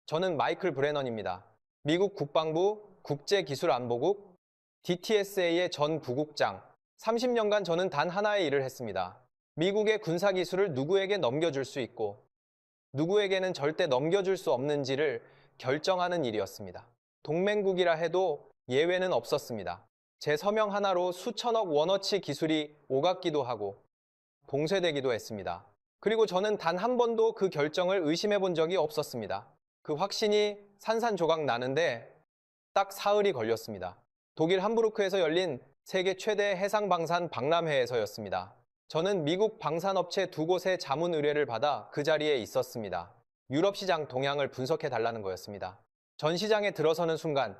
저는 마이클 브레넌입니다. 미국 국방부 국제기술안보국 DTSA의 전 부국장. 30년간 저는 단 하나의 일을 했습니다. 미국의 군사기술을 누구에게 넘겨줄 수 있고 누구에게는 절대 넘겨줄 수 없는지를 결정하는 일이었습니다. 동맹국이라 해도 예외는 없었습니다. 제 서명 하나로 수천억 원어치 기술이 오갔기도 하고 봉쇄되기도 했습니다. 그리고 저는 단 한 번도 그 결정을 의심해 본 적이 없었습니다. 그 확신이 산산조각 나는데 딱 사흘이 걸렸습니다. 독일 함부르크에서 열린 세계 최대 해상방산 박람회에서였습니다. 저는 미국 방산업체 두 곳의 자문 의뢰를 받아 그 자리에 있었습니다. 유럽 시장 동향을 분석해 달라는 거였습니다. 전 시장에 들어서는 순간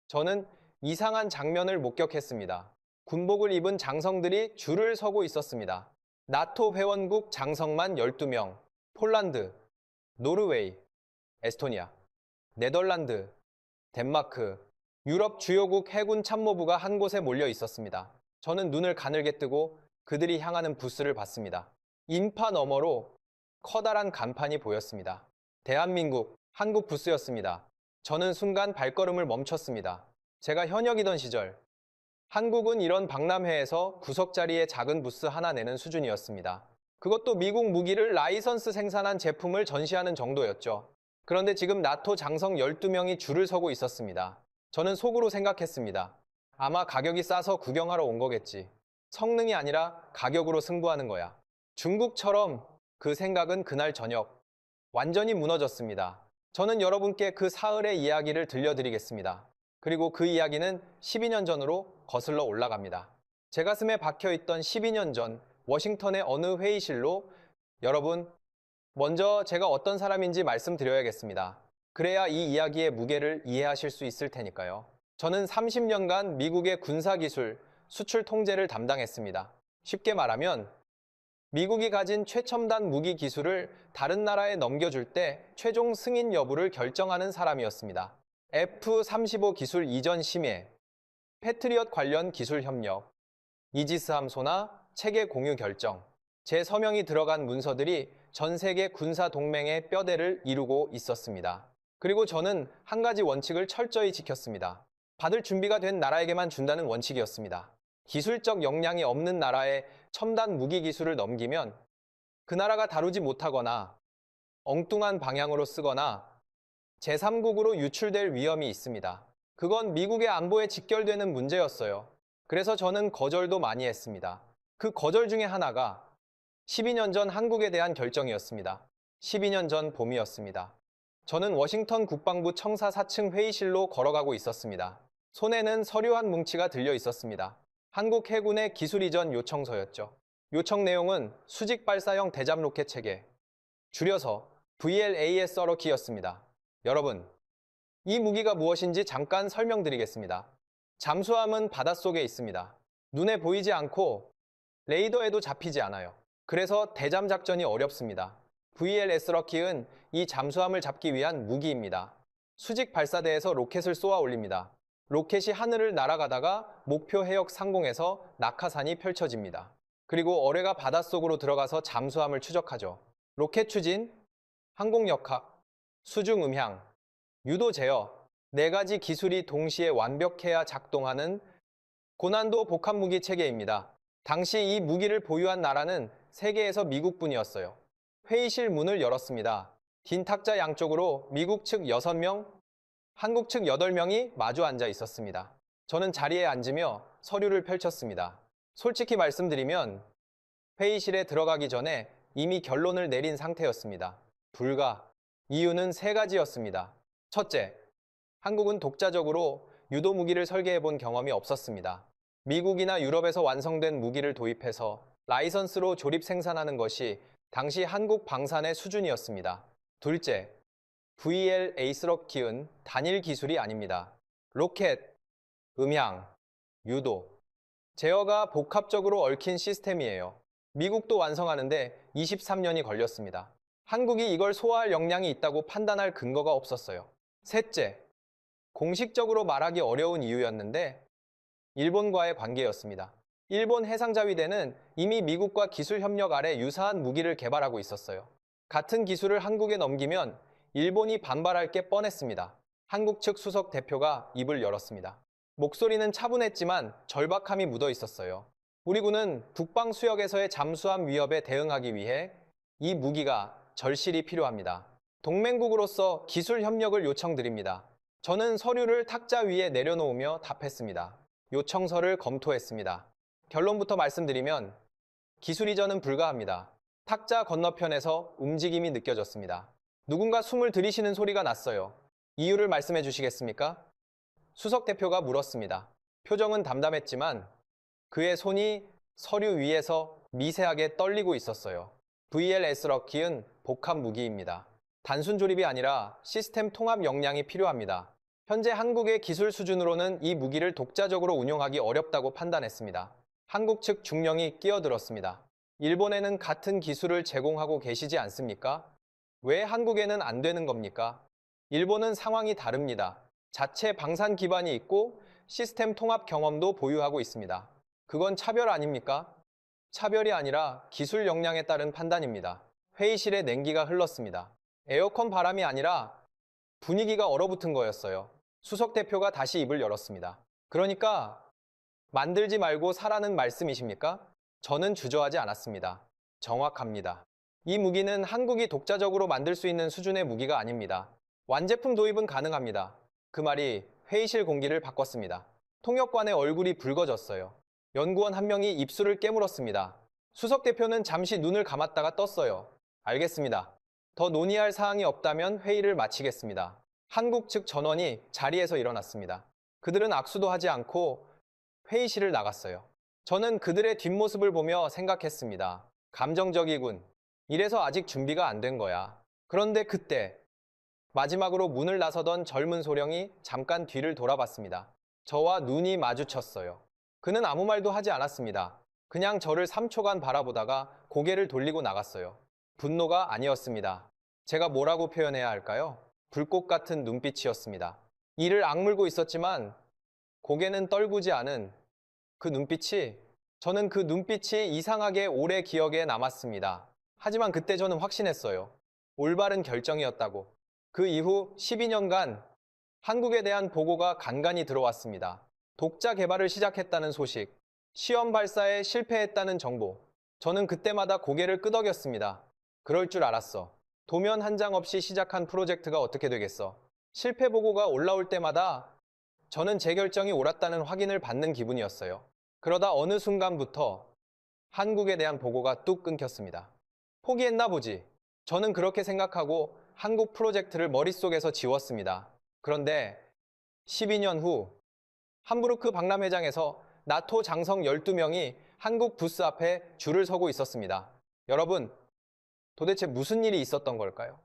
저는 이상한 장면을 목격했습니다. 군복을 입은 장성들이 줄을 서고 있었습니다. 나토 회원국 장성만 12명, 폴란드, 노르웨이, 에스토니아, 네덜란드, 덴마크, 유럽 주요국 해군 참모부가 한 곳에 몰려 있었습니다. 저는 눈을 가늘게 뜨고 그들이 향하는 부스를 봤습니다. 인파 너머로 커다란 간판이 보였습니다. 대한민국, 한국 부스였습니다. 저는 순간 발걸음을 멈췄습니다. 제가 현역이던 시절, 한국은 이런 박람회에서 구석자리에 작은 부스 하나 내는 수준이었습니다. 그것도 미국 무기를 라이선스 생산한 제품을 전시하는 정도였죠. 그런데 지금 나토 장성 12명이 줄을 서고 있었습니다. 저는 속으로 생각했습니다. 아마 가격이 싸서 구경하러 온 거겠지. 성능이 아니라 가격으로 승부하는 거야. 중국처럼 그 생각은 그날 저녁 완전히 무너졌습니다. 저는 여러분께 그 사흘의 이야기를 들려드리겠습니다. 그리고 그 이야기는 12년 전으로 거슬러 올라갑니다. 제 가슴에 박혀있던 12년 전 워싱턴의 어느 회의실로 여러분, 먼저 제가 어떤 사람인지 말씀드려야겠습니다. 그래야 이 이야기의 무게를 이해하실 수 있을 테니까요. 저는 30년간 미국의 군사기술, 수출 통제를 담당했습니다. 쉽게 말하면 미국이 가진 최첨단 무기 기술을 다른 나라에 넘겨줄 때 최종 승인 여부를 결정하는 사람이었습니다. F-35 기술 이전 심의, 패트리엇 관련 기술 협력, 이지스 함소나 체계 공유 결정, 제 서명이 들어간 문서들이 전 세계 군사 동맹의 뼈대를 이루고 있었습니다. 그리고 저는 한 가지 원칙을 철저히 지켰습니다. 받을 준비가 된 나라에게만 준다는 원칙이었습니다. 기술적 역량이 없는 나라에 첨단 무기 기술을 넘기면 그 나라가 다루지 못하거나 엉뚱한 방향으로 쓰거나 제3국으로 유출될 위험이 있습니다. 그건 미국의 안보에 직결되는 문제였어요. 그래서 저는 거절도 많이 했습니다. 그 거절 중에 하나가 12년 전 한국에 대한 결정이었습니다. 12년 전 봄이었습니다. 저는 워싱턴 국방부 청사 4층 회의실로 걸어가고 있었습니다. 손에는 서류 한 뭉치가 들려 있었습니다. 한국 해군의 기술 이전 요청서였죠. 요청 내용은 수직 발사형 대잠 로켓 체계, 줄여서 VLASRO키였습니다. 여러분, 이 무기가 무엇인지 잠깐 설명드리겠습니다. 잠수함은 바닷속에 있습니다. 눈에 보이지 않고 레이더에도 잡히지 않아요. 그래서 대잠 작전이 어렵습니다. VLS러키는 이 잠수함을 잡기 위한 무기입니다. 수직 발사대에서 로켓을 쏘아 올립니다. 로켓이 하늘을 날아가다가 목표 해역 상공에서 낙하산이 펼쳐집니다. 그리고 어뢰가 바닷속으로 들어가서 잠수함을 추적하죠. 로켓 추진, 항공역학, 수중 음향, 유도 제어, 네 가지 기술이 동시에 완벽해야 작동하는 고난도 복합 무기 체계입니다. 당시 이 무기를 보유한 나라는 세계에서 미국뿐이었어요. 회의실 문을 열었습니다. 긴 탁자 양쪽으로 미국 측 6명, 한국 측 8명이 마주 앉아 있었습니다. 저는 자리에 앉으며 서류를 펼쳤습니다. 솔직히 말씀드리면 회의실에 들어가기 전에 이미 결론을 내린 상태였습니다. 불가. 이유는 세 가지였습니다. 첫째, 한국은 독자적으로 유도 무기를 설계해 본 경험이 없었습니다. 미국이나 유럽에서 완성된 무기를 도입해서 라이선스로 조립 생산하는 것이 당시 한국 방산의 수준이었습니다. 둘째, VLA스럽 키운 단일 기술이 아닙니다. 로켓, 음향, 유도, 제어가 복합적으로 얽힌 시스템이에요. 미국도 완성하는데 23년이 걸렸습니다. 한국이 이걸 소화할 역량이 있다고 판단할 근거가 없었어요. 셋째, 공식적으로 말하기 어려운 이유였는데 일본과의 관계였습니다. 일본 해상자위대는 이미 미국과 기술 협력 아래 유사한 무기를 개발하고 있었어요. 같은 기술을 한국에 넘기면 일본이 반발할 게 뻔했습니다. 한국 측 수석 대표가 입을 열었습니다. 목소리는 차분했지만 절박함이 묻어 있었어요. 우리 군은 북방 수역에서의 잠수함 위협에 대응하기 위해 이 무기가 절실히 필요합니다. 동맹국으로서 기술 협력을 요청드립니다. 저는 서류를 탁자 위에 내려놓으며 답했습니다. 요청서를 검토했습니다. 결론부터 말씀드리면 기술 이전은 불가합니다. 탁자 건너편에서 움직임이 느껴졌습니다. 누군가 숨을 들이쉬는 소리가 났어요. 이유를 말씀해 주시겠습니까? 수석 대표가 물었습니다. 표정은 담담했지만 그의 손이 서류 위에서 미세하게 떨리고 있었어요. VLS 럭키은 복합 무기입니다. 단순 조립이 아니라 시스템 통합 역량이 필요합니다. 현재 한국의 기술 수준으로는 이 무기를 독자적으로 운용하기 어렵다고 판단했습니다. 한국 측 중령이 끼어들었습니다. 일본에는 같은 기술을 제공하고 계시지 않습니까? 왜 한국에는 안 되는 겁니까? 일본은 상황이 다릅니다. 자체 방산 기반이 있고 시스템 통합 경험도 보유하고 있습니다. 그건 차별 아닙니까? 차별이 아니라 기술 역량에 따른 판단입니다. 회의실에 냉기가 흘렀습니다. 에어컨 바람이 아니라 분위기가 얼어붙은 거였어요. 수석 대표가 다시 입을 열었습니다. 그러니까 만들지 말고 사라는 말씀이십니까? 저는 주저하지 않았습니다. 정확합니다. 이 무기는 한국이 독자적으로 만들 수 있는 수준의 무기가 아닙니다. 완제품 도입은 가능합니다. 그 말이 회의실 공기를 바꿨습니다. 통역관의 얼굴이 붉어졌어요. 연구원 한 명이 입술을 깨물었습니다. 수석 대표는 잠시 눈을 감았다가 떴어요. 알겠습니다. 더 논의할 사항이 없다면 회의를 마치겠습니다. 한국 측 전원이 자리에서 일어났습니다. 그들은 악수도 하지 않고 회의실을 나갔어요. 저는 그들의 뒷모습을 보며 생각했습니다. 감정적이군. 이래서 아직 준비가 안 된 거야. 그런데 그때 마지막으로 문을 나서던 젊은 소령이 잠깐 뒤를 돌아봤습니다. 저와 눈이 마주쳤어요. 그는 아무 말도 하지 않았습니다. 그냥 저를 3초간 바라보다가 고개를 돌리고 나갔어요. 분노가 아니었습니다. 제가 뭐라고 표현해야 할까요? 불꽃 같은 눈빛이었습니다. 이를 악물고 있었지만 고개는 떨구지 않은 그 눈빛이, 저는 그 눈빛이 이상하게 오래 기억에 남았습니다. 하지만 그때 저는 확신했어요. 올바른 결정이었다고. 그 이후 12년간 한국에 대한 보고가 간간히 들어왔습니다. 독자 개발을 시작했다는 소식, 시험 발사에 실패했다는 정보. 저는 그때마다 고개를 끄덕였습니다. 그럴 줄 알았어. 도면 한 장 없이 시작한 프로젝트가 어떻게 되겠어. 실패 보고가 올라올 때마다 저는 제 결정이 옳았다는 확인을 받는 기분이었어요. 그러다 어느 순간부터 한국에 대한 보고가 뚝 끊겼습니다. 포기했나 보지. 저는 그렇게 생각하고 한국 프로젝트를 머릿속에서 지웠습니다. 그런데 12년 후 함부르크 박람회장에서 나토 장성 12명이 한국 부스 앞에 줄을 서고 있었습니다. 여러분, 도대체 무슨 일이 있었던 걸까요?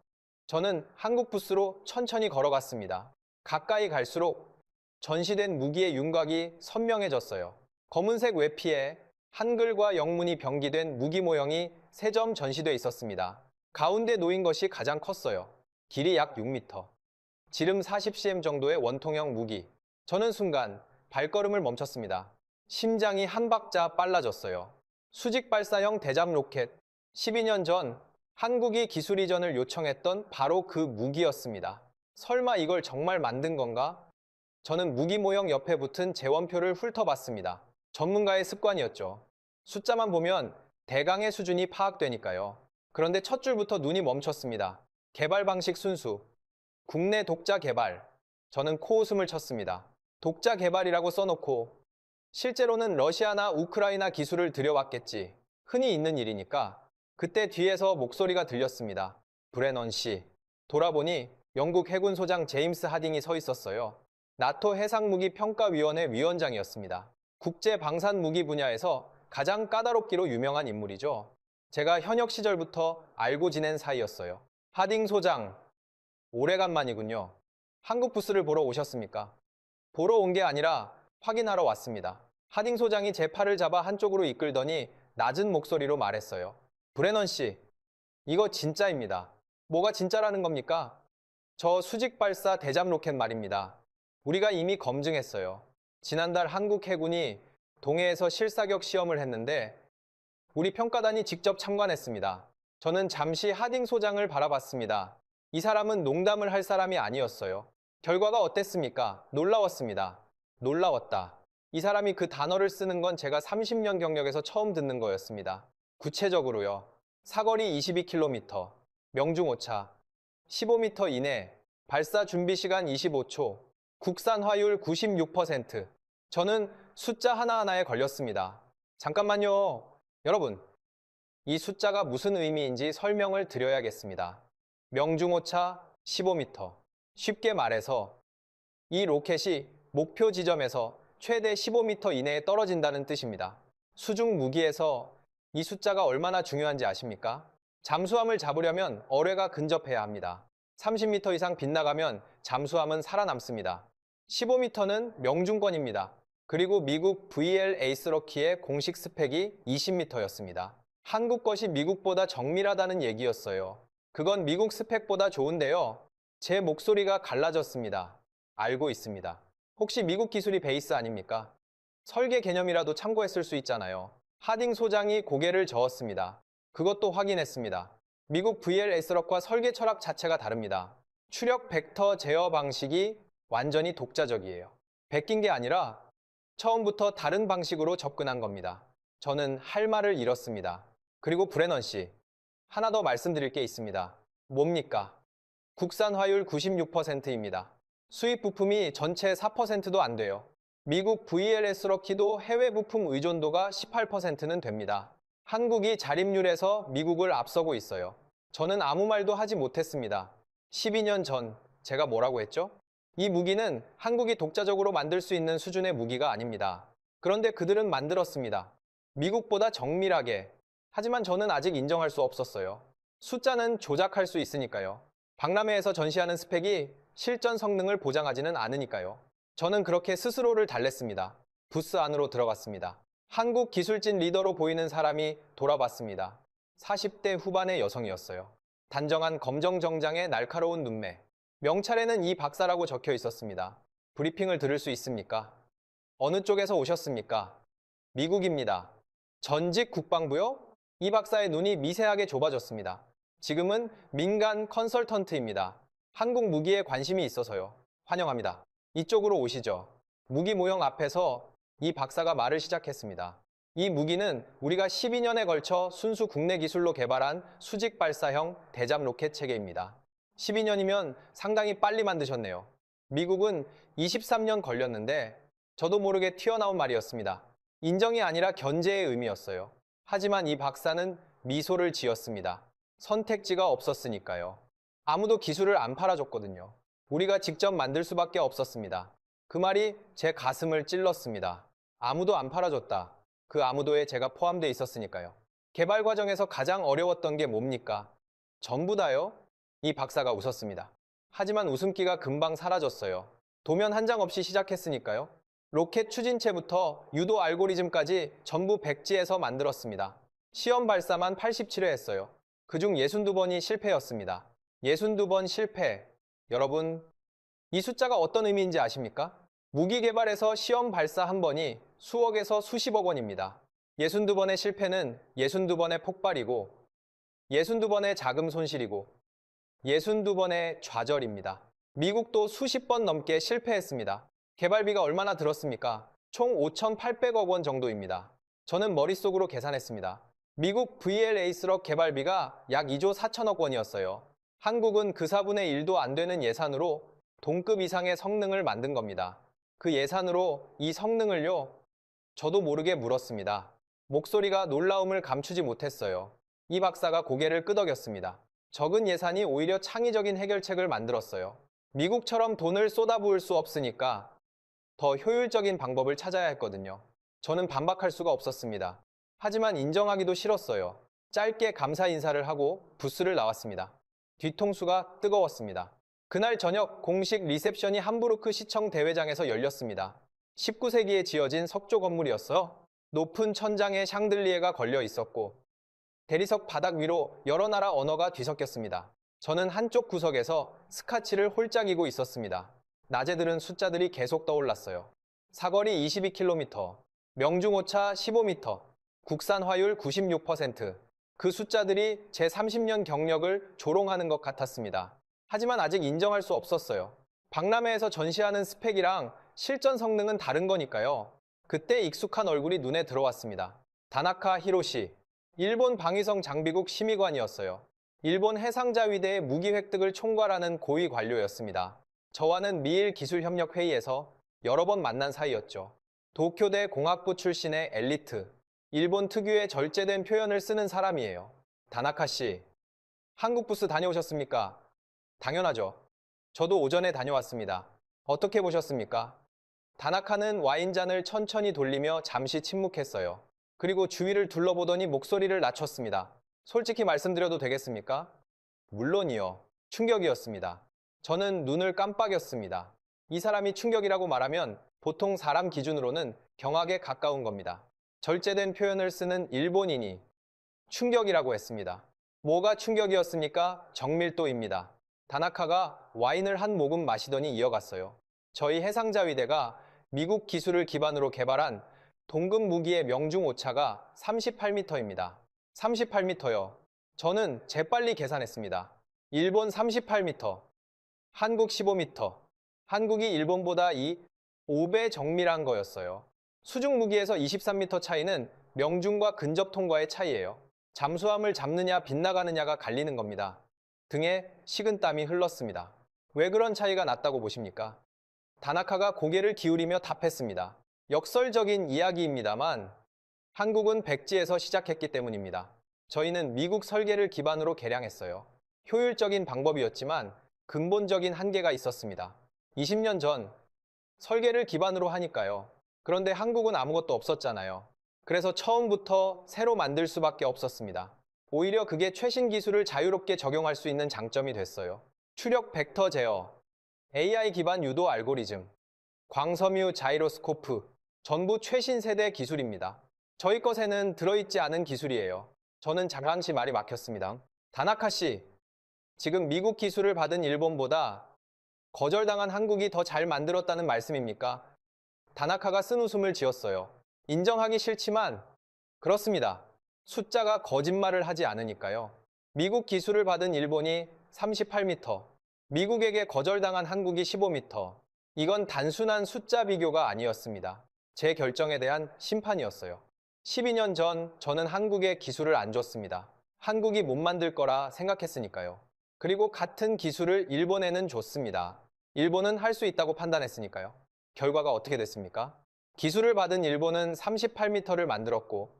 저는 한국 부스로 천천히 걸어갔습니다. 가까이 갈수록 전시된 무기의 윤곽이 선명해졌어요. 검은색 외피에 한글과 영문이 병기된 무기 모형이 3점 전시돼 있었습니다. 가운데 놓인 것이 가장 컸어요. 길이 약 6m. 지름 40cm 정도의 원통형 무기. 저는 순간 발걸음을 멈췄습니다. 심장이 한 박자 빨라졌어요. 수직 발사형 대잠 로켓. 12년 전 한국이 기술 이전을 요청했던 바로 그 무기였습니다. 설마 이걸 정말 만든 건가? 저는 무기 모형 옆에 붙은 재원표를 훑어봤습니다. 전문가의 습관이었죠. 숫자만 보면 대강의 수준이 파악되니까요. 그런데 첫 줄부터 눈이 멈췄습니다. 개발 방식 순수. 국내 독자 개발. 저는 코웃음을 쳤습니다. 독자 개발이라고 써놓고 실제로는 러시아나 우크라이나 기술을 들여왔겠지. 흔히 있는 일이니까. 그때 뒤에서 목소리가 들렸습니다. 브레넌 씨. 돌아보니 영국 해군 소장 제임스 하딩이 서 있었어요. 나토 해상무기 평가위원회 위원장이었습니다. 국제 방산 무기 분야에서 가장 까다롭기로 유명한 인물이죠. 제가 현역 시절부터 알고 지낸 사이였어요. 하딩 소장, 오래간만이군요. 한국 부스를 보러 오셨습니까? 보러 온 게 아니라 확인하러 왔습니다. 하딩 소장이 제 팔을 잡아 한쪽으로 이끌더니 낮은 목소리로 말했어요. 브레넌 씨, 이거 진짜입니다. 뭐가 진짜라는 겁니까? 저 수직 발사 대잠 로켓 말입니다. 우리가 이미 검증했어요. 지난달 한국 해군이 동해에서 실사격 시험을 했는데 우리 평가단이 직접 참관했습니다. 저는 잠시 하딩 소장을 바라봤습니다. 이 사람은 농담을 할 사람이 아니었어요. 결과가 어땠습니까? 놀라웠습니다. 놀라웠다. 이 사람이 그 단어를 쓰는 건 제가 30년 경력에서 처음 듣는 거였습니다. 구체적으로요. 사거리 22km, 명중오차, 15m 이내, 발사 준비 시간 25초, 국산 화율 96%. 저는 숫자 하나하나에 걸렸습니다. 잠깐만요. 여러분, 이 숫자가 무슨 의미인지 설명을 드려야겠습니다. 명중오차 15m. 쉽게 말해서 이 로켓이 목표 지점에서 최대 15m 이내에 떨어진다는 뜻입니다. 수중 무기에서 이 숫자가 얼마나 중요한지 아십니까? 잠수함을 잡으려면 어뢰가 근접해야 합니다. 30m 이상 빗나가면 잠수함은 살아남습니다. 15m는 명중권입니다. 그리고 미국 VL 에이스러키의 공식 스펙이 20m였습니다. 한국 것이 미국보다 정밀하다는 얘기였어요. 그건 미국 스펙보다 좋은데요. 제 목소리가 갈라졌습니다. 알고 있습니다. 혹시 미국 기술이 베이스 아닙니까? 설계 개념이라도 참고했을 수 있잖아요. 하딩 소장이 고개를 저었습니다. 그것도 확인했습니다. 미국 VL 에이스러키와 설계 철학 자체가 다릅니다. 추력 벡터 제어 방식이 완전히 독자적이에요. 베낀 게 아니라 처음부터 다른 방식으로 접근한 겁니다. 저는 할 말을 잃었습니다. 그리고 브레넌 씨, 하나 더 말씀드릴 게 있습니다. 뭡니까? 국산 화율 96%입니다. 수입 부품이 전체 4%도 안 돼요. 미국 VLS 럭키도 해외 부품 의존도가 18%는 됩니다. 한국이 자립률에서 미국을 앞서고 있어요. 저는 아무 말도 하지 못했습니다. 12년 전 제가 뭐라고 했죠? 이 무기는 한국이 독자적으로 만들 수 있는 수준의 무기가 아닙니다. 그런데 그들은 만들었습니다. 미국보다 정밀하게. 하지만 저는 아직 인정할 수 없었어요. 숫자는 조작할 수 있으니까요. 박람회에서 전시하는 스펙이 실전 성능을 보장하지는 않으니까요. 저는 그렇게 스스로를 달랬습니다. 부스 안으로 들어갔습니다. 한국 기술진 리더로 보이는 사람이 돌아봤습니다. 40대 후반의 여성이었어요. 단정한 검정 정장에 날카로운 눈매. 명찰에는 이 박사라고 적혀 있었습니다. 브리핑을 들을 수 있습니까? 어느 쪽에서 오셨습니까? 미국입니다. 전직 국방부요? 이 박사의 눈이 미세하게 좁아졌습니다. 지금은 민간 컨설턴트입니다. 한국 무기에 관심이 있어서요. 환영합니다. 이쪽으로 오시죠. 무기 모형 앞에서 이 박사가 말을 시작했습니다. 이 무기는 우리가 12년에 걸쳐 순수 국내 기술로 개발한 수직 발사형 대잠 로켓 체계입니다. 12년이면 상당히 빨리 만드셨네요. 미국은 23년 걸렸는데 저도 모르게 튀어나온 말이었습니다. 인정이 아니라 견제의 의미였어요. 하지만 이 박사는 미소를 지었습니다. 선택지가 없었으니까요. 아무도 기술을 안 팔아줬거든요. 우리가 직접 만들 수밖에 없었습니다. 그 말이 제 가슴을 찔렀습니다. 아무도 안 팔아줬다. 그 아무도에 제가 포함되어 있었으니까요. 개발 과정에서 가장 어려웠던 게 뭡니까? 전부 다요? 이 박사가 웃었습니다. 하지만 웃음기가 금방 사라졌어요. 도면 한 장 없이 시작했으니까요. 로켓 추진체부터 유도 알고리즘까지 전부 백지에서 만들었습니다. 시험 발사만 87회 했어요. 그중 62번이 실패였습니다. 62번 실패. 여러분, 이 숫자가 어떤 의미인지 아십니까? 무기 개발에서 시험 발사 한 번이 수억에서 수십억 원입니다. 62번의 실패는 62번의 폭발이고 62번의 자금 손실이고 62번의 좌절입니다. 미국도 수십 번 넘게 실패했습니다. 개발비가 얼마나 들었습니까? 총 5,800억 원 정도입니다. 저는 머릿속으로 계산했습니다. 미국 VLA스럭 개발비가 약 2조 4천억 원이었어요. 한국은 그 4분의 1도 안 되는 예산으로 동급 이상의 성능을 만든 겁니다. 그 예산으로 이 성능을요? 저도 모르게 물었습니다. 목소리가 놀라움을 감추지 못했어요. 이 박사가 고개를 끄덕였습니다. 적은 예산이 오히려 창의적인 해결책을 만들었어요. 미국처럼 돈을 쏟아부을 수 없으니까 더 효율적인 방법을 찾아야 했거든요. 저는 반박할 수가 없었습니다. 하지만 인정하기도 싫었어요. 짧게 감사 인사를 하고 부스를 나왔습니다. 뒤통수가 뜨거웠습니다. 그날 저녁 공식 리셉션이 함부르크 시청 대회장에서 열렸습니다. 19세기에 지어진 석조 건물이었어요. 높은 천장에 샹들리에가 걸려 있었고 대리석 바닥 위로 여러 나라 언어가 뒤섞였습니다. 저는 한쪽 구석에서 스카치를 홀짝이고 있었습니다. 낮에 들은 숫자들이 계속 떠올랐어요. 사거리 22km, 명중오차 15m, 국산 화율 96%. 그 숫자들이 제 30년 경력을 조롱하는 것 같았습니다. 하지만 아직 인정할 수 없었어요. 박람회에서 전시하는 스펙이랑 실전 성능은 다른 거니까요. 그때 익숙한 얼굴이 눈에 들어왔습니다. 다나카 히로시, 일본 방위성 장비국 심의관이었어요. 일본 해상자위대의 무기 획득을 총괄하는 고위 관료였습니다. 저와는 미일 기술협력회의에서 여러 번 만난 사이였죠. 도쿄대 공학부 출신의 엘리트, 일본 특유의 절제된 표현을 쓰는 사람이에요. 다나카 씨, 한국 부스 다녀오셨습니까? 당연하죠. 저도 오전에 다녀왔습니다. 어떻게 보셨습니까? 다나카는 와인잔을 천천히 돌리며 잠시 침묵했어요. 그리고 주위를 둘러보더니 목소리를 낮췄습니다. 솔직히 말씀드려도 되겠습니까? 물론이요. 충격이었습니다. 저는 눈을 깜빡였습니다. 이 사람이 충격이라고 말하면 보통 사람 기준으로는 경악에 가까운 겁니다. 절제된 표현을 쓰는 일본인이 충격이라고 했습니다. 뭐가 충격이었습니까? 정밀도입니다. 다나카가 와인을 한 모금 마시더니 이어갔어요. 저희 해상자위대가 미국 기술을 기반으로 개발한 동급 무기의 명중 오차가 38m입니다. 38m요. 저는 재빨리 계산했습니다. 일본 38m, 한국 15m. 한국이 일본보다 5배 정밀한 거였어요. 수중 무기에서 23m 차이는 명중과 근접 통과의 차이예요. 잠수함을 잡느냐 빗나가느냐가 갈리는 겁니다. 등에 식은땀이 흘렀습니다. 왜 그런 차이가 났다고 보십니까? 다나카가 고개를 기울이며 답했습니다. 역설적인 이야기입니다만 한국은 백지에서 시작했기 때문입니다. 저희는 미국 설계를 기반으로 개량했어요. 효율적인 방법이었지만 근본적인 한계가 있었습니다. 20년 전 설계를 기반으로 하니까요. 그런데 한국은 아무것도 없었잖아요. 그래서 처음부터 새로 만들 수밖에 없었습니다. 오히려 그게 최신 기술을 자유롭게 적용할 수 있는 장점이 됐어요. 추력 벡터 제어, AI 기반 유도 알고리즘, 광섬유 자이로스코프, 전부 최신 세대 기술입니다. 저희 것에는 들어있지 않은 기술이에요. 저는 잠시 말이 막혔습니다. 다나카 씨, 지금 미국 기술을 받은 일본보다 거절당한 한국이 더 잘 만들었다는 말씀입니까? 다나카가 쓴웃음을 지었어요. 인정하기 싫지만 그렇습니다. 숫자가 거짓말을 하지 않으니까요. 미국 기술을 받은 일본이 38m, 미국에게 거절당한 한국이 15m. 이건 단순한 숫자 비교가 아니었습니다. 제 결정에 대한 심판이었어요. 12년 전 저는 한국에 기술을 안 줬습니다. 한국이 못 만들 거라 생각했으니까요. 그리고 같은 기술을 일본에는 줬습니다. 일본은 할 수 있다고 판단했으니까요. 결과가 어떻게 됐습니까? 기술을 받은 일본은 38m를 만들었고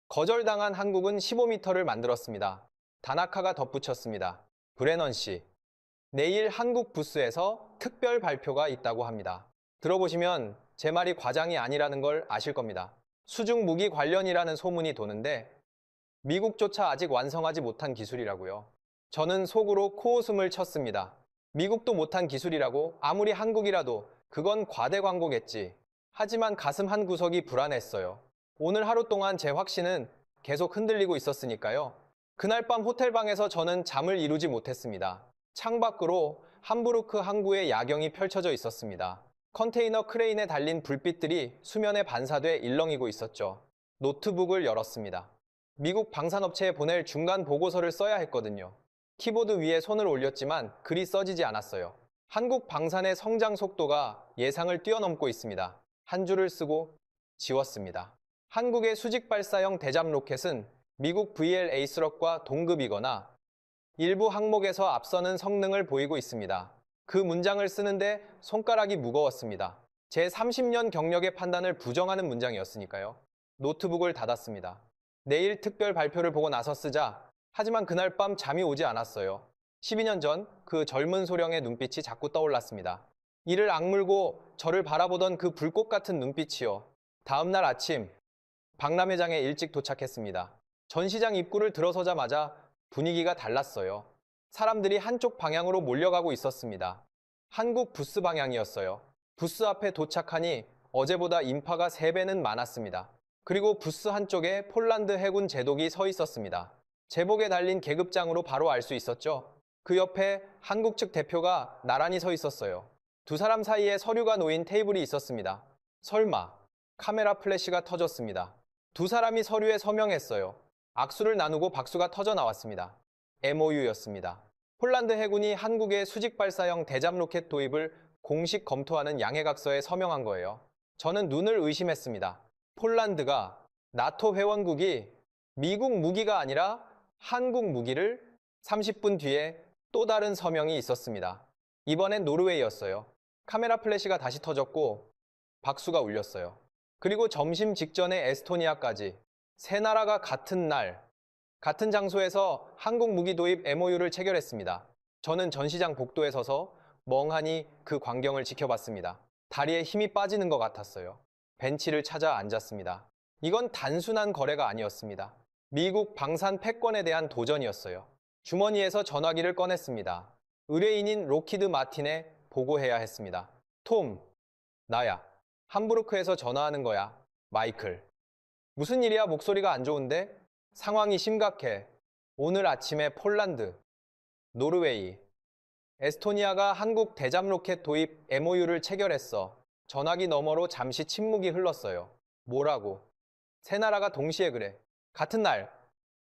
거절당한 한국은 15m를 만들었습니다. 다나카가 덧붙였습니다. 브레넌 씨, 내일 한국 부스에서 특별 발표가 있다고 합니다. 들어보시면 제 말이 과장이 아니라는 걸 아실 겁니다. 수중 무기 관련이라는 소문이 도는데 미국조차 아직 완성하지 못한 기술이라고요. 저는 속으로 코웃음을 쳤습니다. 미국도 못한 기술이라고 아무리 한국이라도 그건 과대 광고겠지. 하지만 가슴 한 구석이 불안했어요. 오늘 하루 동안 제 확신은 계속 흔들리고 있었으니까요. 그날 밤 호텔방에서 저는 잠을 이루지 못했습니다. 창밖으로 함부르크 항구의 야경이 펼쳐져 있었습니다. 컨테이너 크레인에 달린 불빛들이 수면에 반사돼 일렁이고 있었죠. 노트북을 열었습니다. 미국 방산업체에 보낼 중간 보고서를 써야 했거든요. 키보드 위에 손을 올렸지만 글이 써지지 않았어요. 한국 방산의 성장 속도가 예상을 뛰어넘고 있습니다. 한 줄을 쓰고 지웠습니다. 한국의 수직 발사형 대잠 로켓은 미국 VL 에이스럭과 동급이거나 일부 항목에서 앞서는 성능을 보이고 있습니다. 그 문장을 쓰는데 손가락이 무거웠습니다. 제 30년 경력의 판단을 부정하는 문장이었으니까요. 노트북을 닫았습니다. 내일 특별 발표를 보고 나서 쓰자. 하지만 그날 밤 잠이 오지 않았어요. 12년 전 그 젊은 소령의 눈빛이 자꾸 떠올랐습니다. 이를 악물고 저를 바라보던 그 불꽃 같은 눈빛이요. 다음 날 아침 박람회장에 일찍 도착했습니다. 전시장 입구를 들어서자마자 분위기가 달랐어요. 사람들이 한쪽 방향으로 몰려가고 있었습니다. 한국 부스 방향이었어요. 부스 앞에 도착하니 어제보다 인파가 3배는 많았습니다. 그리고 부스 한쪽에 폴란드 해군 제독이 서 있었습니다. 제복에 달린 계급장으로 바로 알 수 있었죠. 그 옆에 한국 측 대표가 나란히 서 있었어요. 두 사람 사이에 서류가 놓인 테이블이 있었습니다. 설마 카메라 플래시가 터졌습니다. 두 사람이 서류에 서명했어요. 악수를 나누고 박수가 터져 나왔습니다. MOU였습니다. 폴란드 해군이 한국의 수직 발사형 대잠 로켓 도입을 공식 검토하는 양해각서에 서명한 거예요. 저는 눈을 의심했습니다. 폴란드가 나토 회원국이 미국 무기가 아니라 한국 무기를 30분 뒤에 또 다른 서명이 있었습니다. 이번엔 노르웨이였어요. 카메라 플래시가 다시 터졌고 박수가 울렸어요. 그리고 점심 직전에 에스토니아까지 세 나라가 같은 날, 같은 장소에서 한국 무기 도입 MOU를 체결했습니다. 저는 전시장 복도에 서서 멍하니 그 광경을 지켜봤습니다. 다리에 힘이 빠지는 것 같았어요. 벤치를 찾아 앉았습니다. 이건 단순한 거래가 아니었습니다. 미국 방산 패권에 대한 도전이었어요. 주머니에서 전화기를 꺼냈습니다. 의뢰인인 로키드 마틴에 보고해야 했습니다. 톰, 나야. 함부르크에서 전화하는 거야. 마이클. 무슨 일이야? 목소리가 안 좋은데? 상황이 심각해. 오늘 아침에 폴란드, 노르웨이, 에스토니아가 한국 대잠 로켓 도입 MOU를 체결했어. 전화기 너머로 잠시 침묵이 흘렀어요. 뭐라고? 세 나라가 동시에 그래. 같은 날,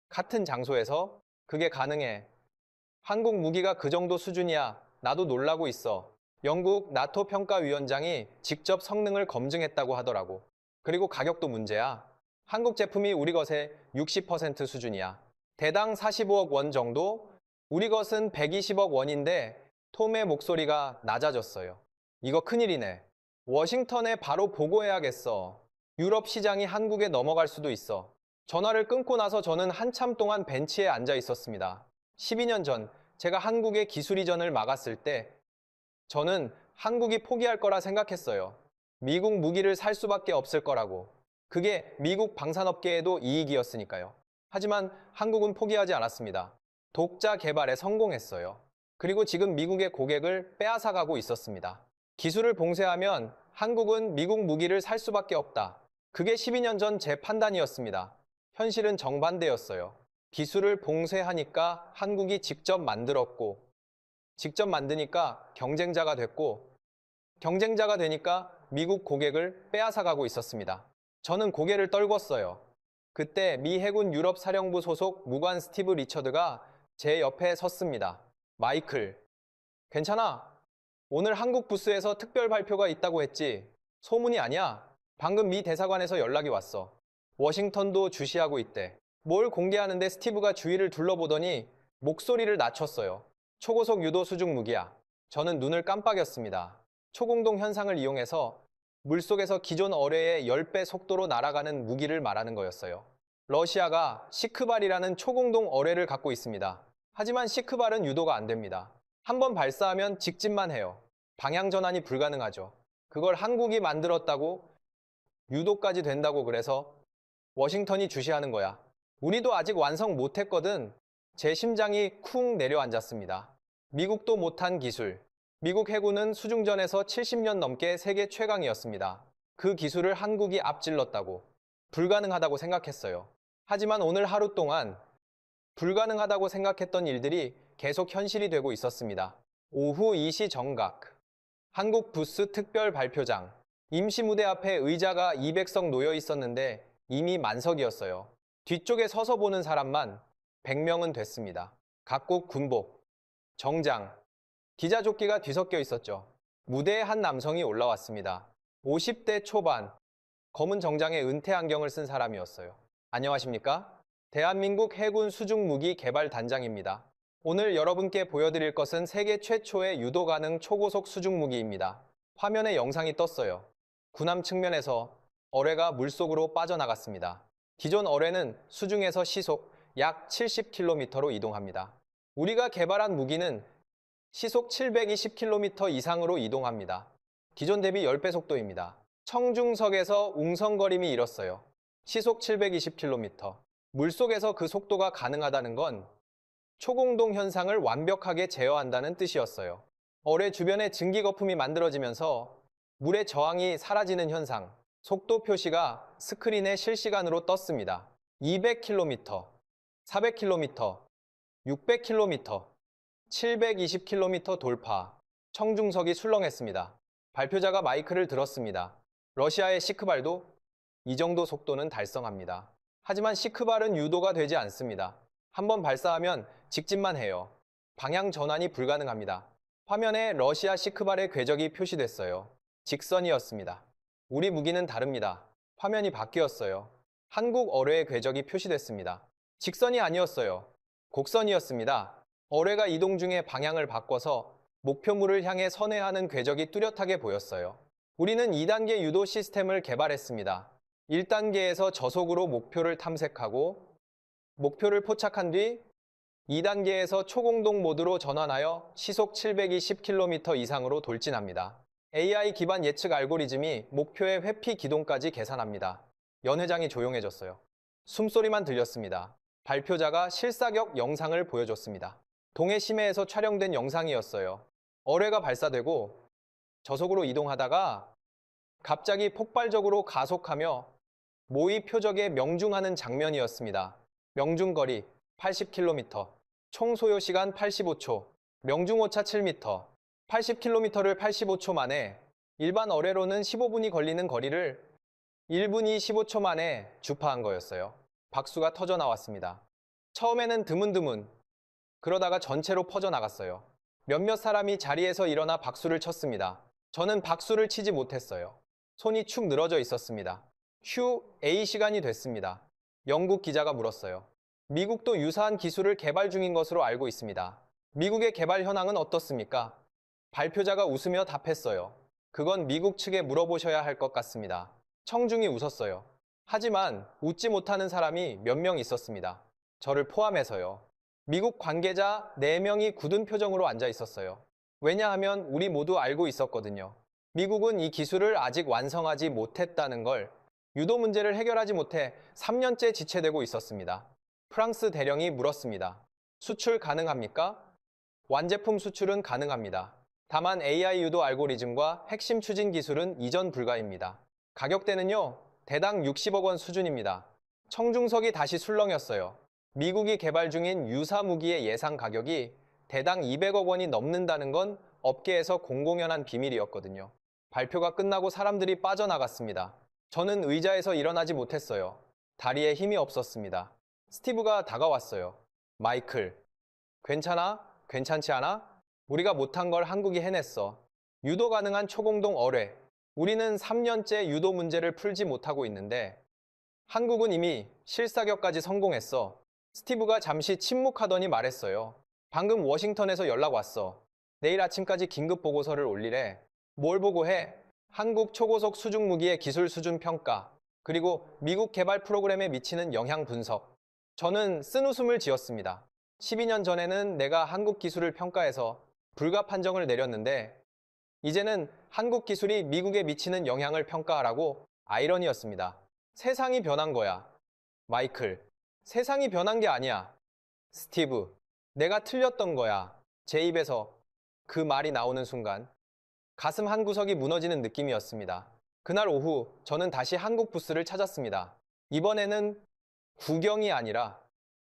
같은 장소에서 그게 가능해. 한국 무기가 그 정도 수준이야. 나도 놀라고 있어. 영국 나토 평가위원장이 직접 성능을 검증했다고 하더라고. 그리고 가격도 문제야. 한국 제품이 우리 것의 60% 수준이야. 대당 45억 원 정도? 우리 것은 120억 원인데 톰의 목소리가 낮아졌어요. 이거 큰일이네. 워싱턴에 바로 보고해야겠어. 유럽 시장이 한국에 넘어갈 수도 있어. 전화를 끊고 나서 저는 한참 동안 벤치에 앉아 있었습니다. 12년 전 제가 한국의 기술 이전을 막았을 때 저는 한국이 포기할 거라 생각했어요. 미국 무기를 살 수밖에 없을 거라고. 그게 미국 방산업계에도 이익이었으니까요. 하지만 한국은 포기하지 않았습니다. 독자 개발에 성공했어요. 그리고 지금 미국의 고객을 빼앗아가고 있었습니다. 기술을 봉쇄하면 한국은 미국 무기를 살 수밖에 없다. 그게 12년 전 제 판단이었습니다. 현실은 정반대였어요. 기술을 봉쇄하니까 한국이 직접 만들었고, 직접 만드니까 경쟁자가 됐고, 경쟁자가 되니까 미국 고객을 빼앗아가고 있었습니다. 저는 고개를 떨궜어요. 그때 미 해군 유럽 사령부 소속 무관 스티브 리처드가 제 옆에 섰습니다. 마이클, 괜찮아? 오늘 한국 부스에서 특별 발표가 있다고 했지? 소문이 아니야. 방금 미 대사관에서 연락이 왔어. 워싱턴도 주시하고 있대. 뭘 공개하는데 스티브가 주위를 둘러보더니 목소리를 낮췄어요. 초고속 유도 수중 무기야. 저는 눈을 깜빡였습니다. 초공동 현상을 이용해서 물속에서 기존 어뢰의 10배 속도로 날아가는 무기를 말하는 거였어요. 러시아가 시크발이라는 초공동 어뢰를 갖고 있습니다. 하지만 시크발은 유도가 안 됩니다. 한번 발사하면 직진만 해요. 방향 전환이 불가능하죠. 그걸 한국이 만들었다고 유도까지 된다고 그래서 워싱턴이 주시하는 거야. 우리도 아직 완성 못했거든. 제 심장이 쿵 내려앉았습니다. 미국도 못한 기술. 미국 해군은 수중전에서 70년 넘게 세계 최강이었습니다. 그 기술을 한국이 앞질렀다고, 불가능하다고 생각했어요. 하지만 오늘 하루 동안 불가능하다고 생각했던 일들이 계속 현실이 되고 있었습니다. 오후 2시 정각. 한국 부스 특별 발표장. 임시 무대 앞에 의자가 200석 놓여 있었는데 이미 만석이었어요. 뒤쪽에 서서 보는 사람만 100명은 됐습니다. 각국 군복, 정장, 기자조끼가 뒤섞여 있었죠. 무대에 한 남성이 올라왔습니다. 50대 초반, 검은 정장에 은퇴 안경을 쓴 사람이었어요. 안녕하십니까? 대한민국 해군 수중무기 개발 단장입니다. 오늘 여러분께 보여드릴 것은 세계 최초의 유도 가능 초고속 수중무기입니다. 화면에 영상이 떴어요. 군함 측면에서 어뢰가 물속으로 빠져나갔습니다. 기존 어뢰는 수중에서 시속 약 70km로 이동합니다. 우리가 개발한 무기는 시속 720km 이상으로 이동합니다. 기존 대비 10배 속도입니다. 청중석에서 웅성거림이 일었어요. 시속 720km. 물속에서 그 속도가 가능하다는 건 초공동 현상을 완벽하게 제어한다는 뜻이었어요. 어뢰 주변에 증기 거품이 만들어지면서 물의 저항이 사라지는 현상, 속도 표시가 스크린에 실시간으로 떴습니다. 200km, 400km, 600km, 720km 돌파, 청중석이 술렁했습니다. 발표자가 마이크를 들었습니다. 러시아의 시크발도 이 정도 속도는 달성합니다. 하지만 시크발은 유도가 되지 않습니다. 한번 발사하면 직진만 해요. 방향 전환이 불가능합니다. 화면에 러시아 시크발의 궤적이 표시됐어요. 직선이었습니다. 우리 무기는 다릅니다. 화면이 바뀌었어요. 한국 어뢰의 궤적이 표시됐습니다. 직선이 아니었어요. 곡선이었습니다. 어뢰가 이동 중에 방향을 바꿔서 목표물을 향해 선회하는 궤적이 뚜렷하게 보였어요. 우리는 2단계 유도 시스템을 개발했습니다. 1단계에서 저속으로 목표를 탐색하고 목표를 포착한 뒤 2단계에서 초공동 모드로 전환하여 시속 720km 이상으로 돌진합니다. AI 기반 예측 알고리즘이 목표의 회피 기동까지 계산합니다. 연회장이 조용해졌어요. 숨소리만 들렸습니다. 발표자가 실사격 영상을 보여줬습니다. 동해 심해에서 촬영된 영상이었어요. 어뢰가 발사되고 저속으로 이동하다가 갑자기 폭발적으로 가속하며 모의 표적에 명중하는 장면이었습니다. 명중거리 80km, 총 소요 시간 85초, 명중오차 7m, 80km를 85초 만에 일반 어뢰로는 15분이 걸리는 거리를 1분 15초 만에 주파한 거였어요. 박수가 터져 나왔습니다. 처음에는 드문드문, 그러다가 전체로 퍼져나갔어요. 몇몇 사람이 자리에서 일어나 박수를 쳤습니다. 저는 박수를 치지 못했어요. 손이 축 늘어져 있었습니다. A 시간이 됐습니다. 영국 기자가 물었어요. 미국도 유사한 기술을 개발 중인 것으로 알고 있습니다. 미국의 개발 현황은 어떻습니까? 발표자가 웃으며 답했어요. 그건 미국 측에 물어보셔야 할 것 같습니다. 청중이 웃었어요. 하지만 웃지 못하는 사람이 몇 명 있었습니다. 저를 포함해서요. 미국 관계자 4명이 굳은 표정으로 앉아 있었어요. 왜냐하면 우리 모두 알고 있었거든요. 미국은 이 기술을 아직 완성하지 못했다는 걸, 유도 문제를 해결하지 못해 3년째 지체되고 있었습니다. 프랑스 대령이 물었습니다. 수출 가능합니까? 완제품 수출은 가능합니다. 다만 AI 유도 알고리즘과 핵심 추진 기술은 이전 불가입니다. 가격대는요, 대당 60억 원 수준입니다. 청중석이 다시 술렁였어요. 미국이 개발 중인 유사 무기의 예상 가격이 대당 200억 원이 넘는다는 건 업계에서 공공연한 비밀이었거든요. 발표가 끝나고 사람들이 빠져나갔습니다. 저는 의자에서 일어나지 못했어요. 다리에 힘이 없었습니다. 스티브가 다가왔어요. 마이클, 괜찮아? 괜찮지 않아? 우리가 못한 걸 한국이 해냈어. 유도 가능한 초공동 어뢰. 우리는 3년째 유도 문제를 풀지 못하고 있는데 한국은 이미 실사격까지 성공했어. 스티브가 잠시 침묵하더니 말했어요. 방금 워싱턴에서 연락 왔어. 내일 아침까지 긴급 보고서를 올리래. 뭘 보고해? 한국 초고속 수중 무기의 기술 수준 평가, 그리고 미국 개발 프로그램에 미치는 영향 분석. 저는 쓴웃음을 지었습니다. 12년 전에는 내가 한국 기술을 평가해서 불가 판정을 내렸는데 이제는 한국 기술이 미국에 미치는 영향을 평가하라고. 아이러니였습니다. 세상이 변한 거야. 마이클, 세상이 변한 게 아니야. 스티브, 내가 틀렸던 거야. 제 입에서 그 말이 나오는 순간 가슴 한 구석이 무너지는 느낌이었습니다. 그날 오후 저는 다시 한국 부스를 찾았습니다. 이번에는 구경이 아니라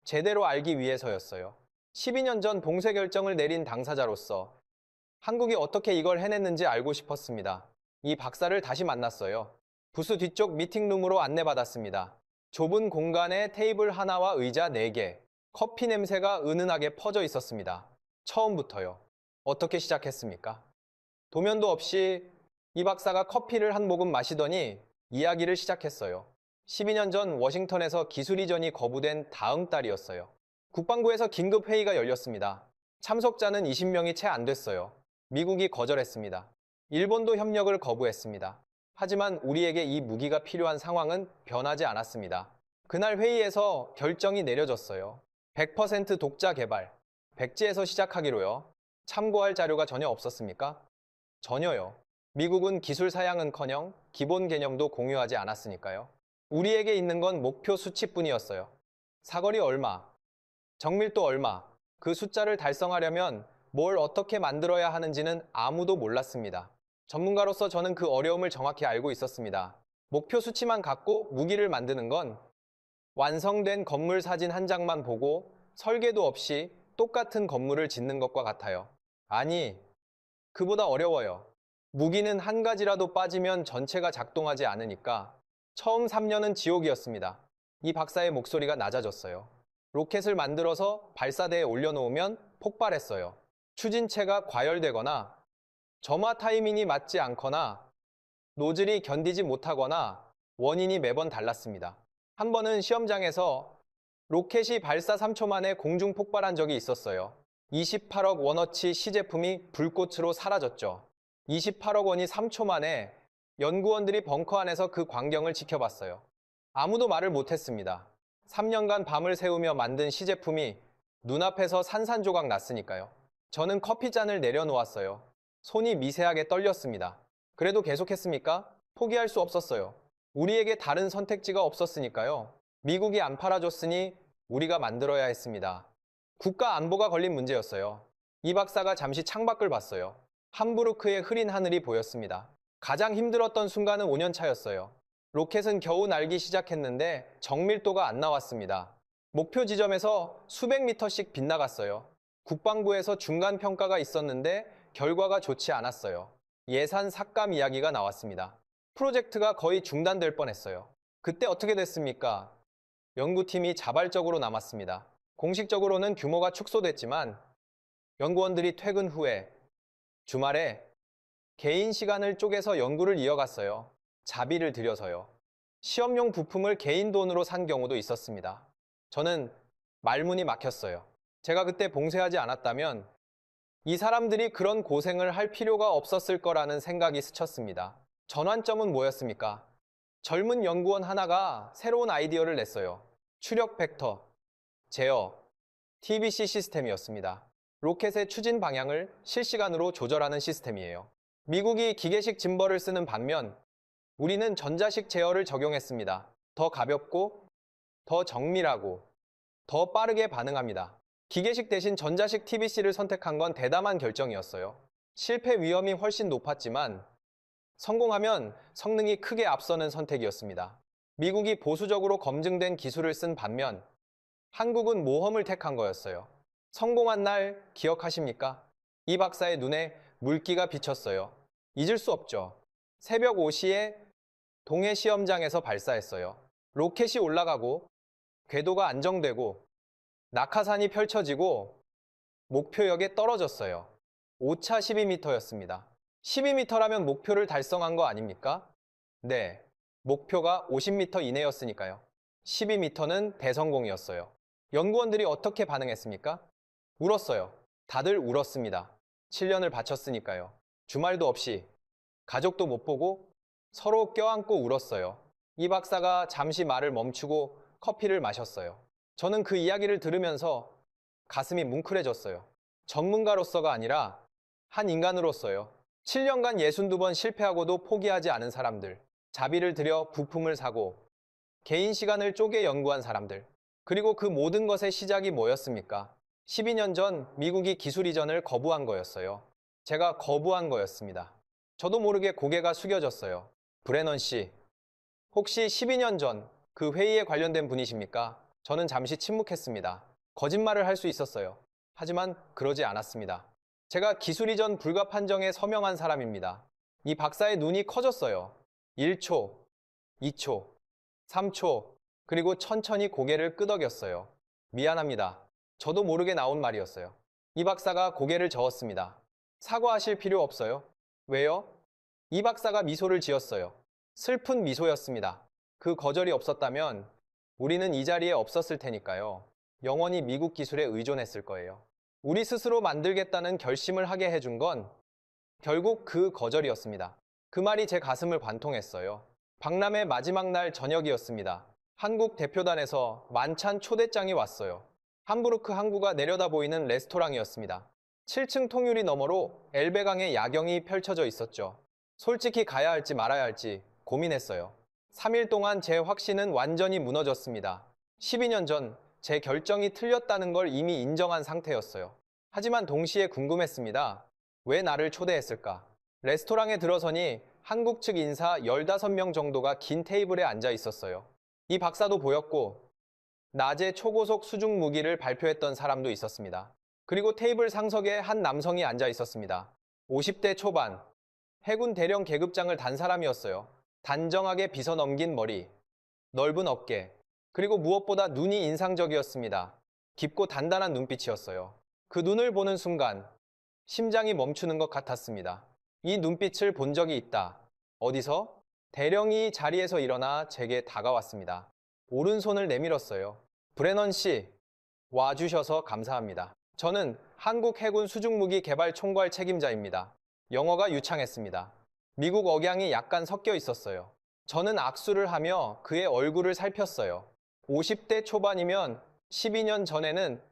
제대로 알기 위해서였어요. 12년 전 봉쇄 결정을 내린 당사자로서 한국이 어떻게 이걸 해냈는지 알고 싶었습니다. 이 박사를 다시 만났어요. 부스 뒤쪽 미팅룸으로 안내받았습니다. 좁은 공간에 테이블 하나와 의자 4개, 커피 냄새가 은은하게 퍼져 있었습니다. 처음부터요. 어떻게 시작했습니까? 도면도 없이 이 박사가 커피를 한 모금 마시더니 이야기를 시작했어요. 12년 전 워싱턴에서 기술 이전이 거부된 다음 달이었어요. 국방부에서 긴급 회의가 열렸습니다. 참석자는 20명이 채 안 됐어요. 미국이 거절했습니다. 일본도 협력을 거부했습니다. 하지만 우리에게 이 무기가 필요한 상황은 변하지 않았습니다. 그날 회의에서 결정이 내려졌어요. 100% 독자 개발, 백지에서 시작하기로요. 참고할 자료가 전혀 없었습니까? 전혀요. 미국은 기술 사양은커녕 기본 개념도 공유하지 않았으니까요. 우리에게 있는 건 목표 수치뿐이었어요. 사거리 얼마, 정밀도 얼마, 그 숫자를 달성하려면 뭘 어떻게 만들어야 하는지는 아무도 몰랐습니다. 전문가로서 저는 그 어려움을 정확히 알고 있었습니다. 목표 수치만 갖고 무기를 만드는 건 완성된 건물 사진 한 장만 보고 설계도 없이 똑같은 건물을 짓는 것과 같아요. 아니, 그보다 어려워요. 무기는 한 가지라도 빠지면 전체가 작동하지 않으니까 처음 3년은 지옥이었습니다. 이 박사의 목소리가 낮아졌어요. 로켓을 만들어서 발사대에 올려놓으면 폭발했어요. 추진체가 과열되거나 점화 타이밍이 맞지 않거나 노즐이 견디지 못하거나 원인이 매번 달랐습니다. 한 번은 시험장에서 로켓이 발사 3초 만에 공중 폭발한 적이 있었어요. 28억 원어치 시제품이 불꽃으로 사라졌죠. 28억 원이 3초 만에 연구원들이 벙커 안에서 그 광경을 지켜봤어요. 아무도 말을 못했습니다. 3년간 밤을 새우며 만든 시제품이 눈앞에서 산산조각 났으니까요. 저는 커피잔을 내려놓았어요. 손이 미세하게 떨렸습니다. 그래도 계속했습니까? 포기할 수 없었어요. 우리에게 다른 선택지가 없었으니까요. 미국이 안 팔아줬으니 우리가 만들어야 했습니다. 국가 안보가 걸린 문제였어요. 이 박사가 잠시 창밖을 봤어요. 함부르크의 흐린 하늘이 보였습니다. 가장 힘들었던 순간은 5년 차였어요. 로켓은 겨우 날기 시작했는데 정밀도가 안 나왔습니다. 목표 지점에서 수백 미터씩 빗나갔어요. 국방부에서 중간 평가가 있었는데 결과가 좋지 않았어요. 예산 삭감 이야기가 나왔습니다. 프로젝트가 거의 중단될 뻔했어요. 그때 어떻게 됐습니까? 연구팀이 자발적으로 남았습니다. 공식적으로는 규모가 축소됐지만 연구원들이 퇴근 후에 주말에 개인 시간을 쪼개서 연구를 이어갔어요. 자비를 들여서요. 시험용 부품을 개인 돈으로 산 경우도 있었습니다. 저는 말문이 막혔어요. 제가 그때 봉쇄하지 않았다면 이 사람들이 그런 고생을 할 필요가 없었을 거라는 생각이 스쳤습니다. 전환점은 뭐였습니까? 젊은 연구원 하나가 새로운 아이디어를 냈어요. 추력 벡터, 제어, TBC 시스템이었습니다. 로켓의 추진 방향을 실시간으로 조절하는 시스템이에요. 미국이 기계식 짐벌을 쓰는 반면 우리는 전자식 제어를 적용했습니다. 더 가볍고, 더 정밀하고, 더 빠르게 반응합니다. 기계식 대신 전자식 TBC를 선택한 건 대담한 결정이었어요. 실패 위험이 훨씬 높았지만 성공하면 성능이 크게 앞서는 선택이었습니다. 미국이 보수적으로 검증된 기술을 쓴 반면 한국은 모험을 택한 거였어요. 성공한 날 기억하십니까? 이 박사의 눈에 물기가 비쳤어요. 잊을 수 없죠. 새벽 5시에 동해 시험장에서 발사했어요. 로켓이 올라가고 궤도가 안정되고 낙하산이 펼쳐지고 목표역에 떨어졌어요. 오차 12m였습니다. 12m라면 목표를 달성한 거 아닙니까? 네, 목표가 50m 이내였으니까요. 12m는 대성공이었어요. 연구원들이 어떻게 반응했습니까? 울었어요. 다들 울었습니다. 7년을 바쳤으니까요. 주말도 없이 가족도 못 보고 서로 껴안고 울었어요. 이 박사가 잠시 말을 멈추고 커피를 마셨어요. 저는 그 이야기를 들으면서 가슴이 뭉클해졌어요. 전문가로서가 아니라 한 인간으로서요. 7년간 62번 실패하고도 포기하지 않은 사람들, 자비를 들여 부품을 사고 개인 시간을 쪼개 연구한 사람들, 그리고 그 모든 것의 시작이 뭐였습니까? 12년 전 미국이 기술 이전을 거부한 거였어요. 제가 거부한 거였습니다. 저도 모르게 고개가 숙여졌어요. 브레넌 씨, 혹시 12년 전 그 회의에 관련된 분이십니까? 저는 잠시 침묵했습니다. 거짓말을 할 수 있었어요. 하지만 그러지 않았습니다. 제가 기술 이전 불가 판정에 서명한 사람입니다. 이 박사의 눈이 커졌어요. 1초, 2초, 3초, 그리고 천천히 고개를 끄덕였어요. 미안합니다. 저도 모르게 나온 말이었어요. 이 박사가 고개를 저었습니다. 사과하실 필요 없어요. 왜요? 이 박사가 미소를 지었어요. 슬픈 미소였습니다. 그 거절이 없었다면 우리는 이 자리에 없었을 테니까요. 영원히 미국 기술에 의존했을 거예요. 우리 스스로 만들겠다는 결심을 하게 해준 건 결국 그 거절이었습니다. 그 말이 제 가슴을 관통했어요. 박람회 마지막 날 저녁이었습니다. 한국 대표단에서 만찬 초대장이 왔어요. 함부르크 항구가 내려다 보이는 레스토랑이었습니다. 7층 통유리 너머로 엘베강의 야경이 펼쳐져 있었죠. 솔직히 가야 할지 말아야 할지 고민했어요. 3일 동안 제 확신은 완전히 무너졌습니다. 12년 전 제 결정이 틀렸다는 걸 이미 인정한 상태였어요. 하지만 동시에 궁금했습니다. 왜 나를 초대했을까? 레스토랑에 들어서니 한국 측 인사 15명 정도가 긴 테이블에 앉아 있었어요. 이 박사도 보였고 낮에 초고속 수중 무기를 발표했던 사람도 있었습니다. 그리고 테이블 상석에 한 남성이 앉아 있었습니다. 50대 초반, 해군 대령 계급장을 단 사람이었어요. 단정하게 빗어 넘긴 머리, 넓은 어깨, 그리고 무엇보다 눈이 인상적이었습니다. 깊고 단단한 눈빛이었어요. 그 눈을 보는 순간 심장이 멈추는 것 같았습니다. 이 눈빛을 본 적이 있다. 어디서? 대령이 자리에서 일어나 제게 다가왔습니다. 오른손을 내밀었어요. 브레넌 씨, 와주셔서 감사합니다. 저는 한국 해군 수중무기 개발 총괄 책임자입니다. 영어가 유창했습니다. 미국 억양이 약간 섞여 있었어요. 저는 악수를 하며 그의 얼굴을 살폈어요. 50대 초반이면 12년 전에는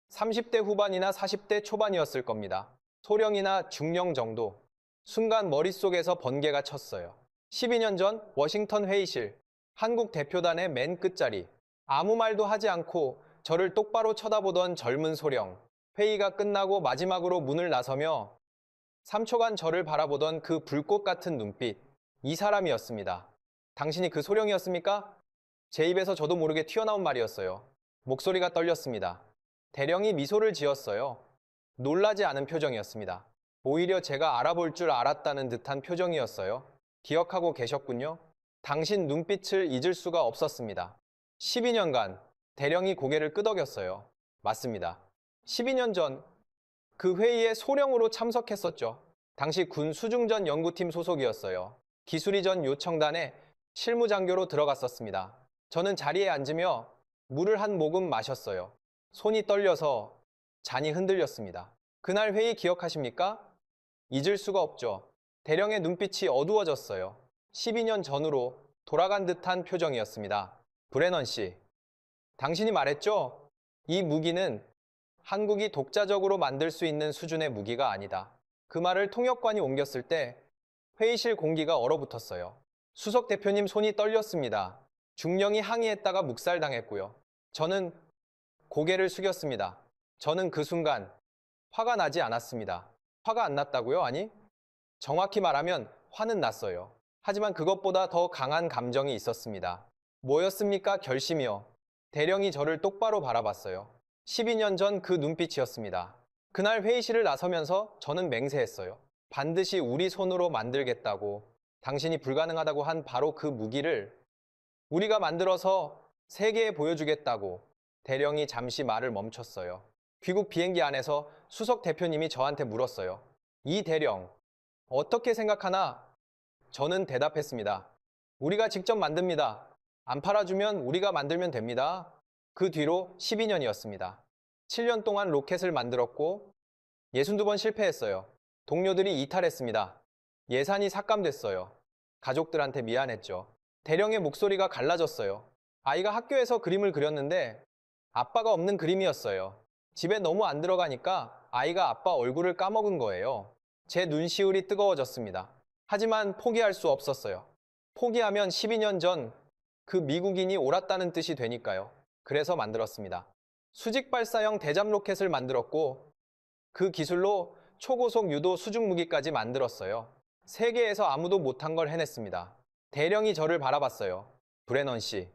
30대 후반이나 40대 초반이었을 겁니다. 소령이나 중령 정도. 순간 머릿속에서 번개가 쳤어요. 12년 전 워싱턴 회의실, 한국 대표단의 맨 끝자리. 아무 말도 하지 않고 저를 똑바로 쳐다보던 젊은 소령. 회의가 끝나고 마지막으로 문을 나서며 3초간 저를 바라보던 그 불꽃 같은 눈빛. 이 사람이었습니다. 당신이 그 소령이었습니까? 제 입에서 저도 모르게 튀어나온 말이었어요. 목소리가 떨렸습니다. 대령이 미소를 지었어요. 놀라지 않은 표정이었습니다. 오히려 제가 알아볼 줄 알았다는 듯한 표정이었어요. 기억하고 계셨군요. 당신 눈빛을 잊을 수가 없었습니다. 12년간 대령이 고개를 끄덕였어요. 맞습니다. 12년 전 그 회의에 소령으로 참석했었죠. 당시 군 수중전 연구팀 소속이었어요. 기술이전 요청단에 실무장교로 들어갔었습니다. 저는 자리에 앉으며 물을 한 모금 마셨어요. 손이 떨려서 잔이 흔들렸습니다. 그날 회의 기억하십니까? 잊을 수가 없죠. 대령의 눈빛이 어두워졌어요. 12년 전으로 돌아간 듯한 표정이었습니다. 브레넌 씨, 당신이 말했죠? 이 무기는 한국이 독자적으로 만들 수 있는 수준의 무기가 아니다. 그 말을 통역관이 옮겼을 때 회의실 공기가 얼어붙었어요. 수석 대표님 손이 떨렸습니다. 중령이 항의했다가 묵살당했고요. 저는 고개를 숙였습니다. 저는 그 순간 화가 나지 않았습니다. 화가 안 났다고요? 아니, 정확히 말하면 화는 났어요. 하지만 그것보다 더 강한 감정이 있었습니다. 뭐였습니까? 결심이요. 대령이 저를 똑바로 바라봤어요. 12년 전 그 눈빛이었습니다. 그날 회의실을 나서면서 저는 맹세했어요. 반드시 우리 손으로 만들겠다고, 당신이 불가능하다고 한 바로 그 무기를 우리가 만들어서 세계에 보여주겠다고. 대령이 잠시 말을 멈췄어요. 귀국 비행기 안에서 수석 대표님이 저한테 물었어요. 이 대령, 어떻게 생각하나? 저는 대답했습니다. 우리가 직접 만듭니다. 안 팔아주면 우리가 만들면 됩니다. 그 뒤로 12년이었습니다. 7년 동안 로켓을 만들었고 62번 실패했어요. 동료들이 이탈했습니다. 예산이 삭감됐어요. 가족들한테 미안했죠. 대령의 목소리가 갈라졌어요. 아이가 학교에서 그림을 그렸는데 아빠가 없는 그림이었어요. 집에 너무 안 들어가니까 아이가 아빠 얼굴을 까먹은 거예요. 제 눈시울이 뜨거워졌습니다. 하지만 포기할 수 없었어요. 포기하면 12년 전 그 미국인이 옳았다는 뜻이 되니까요. 그래서 만들었습니다. 수직 발사형 대잠 로켓을 만들었고 그 기술로 초고속 유도 수중 무기까지 만들었어요. 세계에서 아무도 못한 걸 해냈습니다. 대령이 저를 바라봤어요. 브레넌 씨,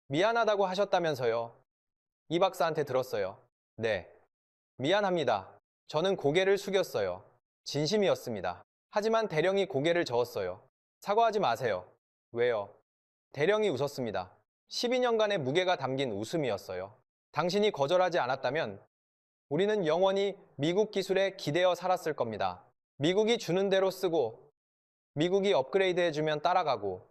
미안하다고 하셨다면서요. 이 박사한테 들었어요. 네, 미안합니다. 저는 고개를 숙였어요. 진심이었습니다. 하지만 대령이 고개를 저었어요. 사과하지 마세요. 왜요? 대령이 웃었습니다. 12년간의 무게가 담긴 웃음이었어요. 당신이 거절하지 않았다면 우리는 영원히 미국 기술에 기대어 살았을 겁니다. 미국이 주는 대로 쓰고 미국이 업그레이드해주면 따라가고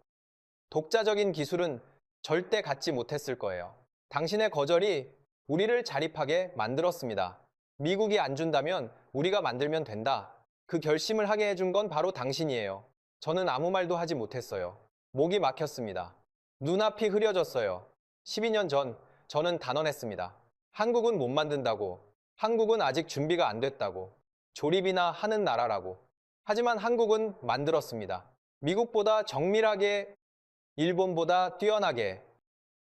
독자적인 기술은 절대 갖지 못했을 거예요. 당신의 거절이 우리를 자립하게 만들었습니다. 미국이 안 준다면 우리가 만들면 된다. 그 결심을 하게 해준 건 바로 당신이에요. 저는 아무 말도 하지 못했어요. 목이 막혔습니다. 눈앞이 흐려졌어요. 12년 전 저는 단언했습니다. 한국은 못 만든다고. 한국은 아직 준비가 안 됐다고. 조립이나 하는 나라라고. 하지만 한국은 만들었습니다. 미국보다 정밀하게, 일본보다 뛰어나게.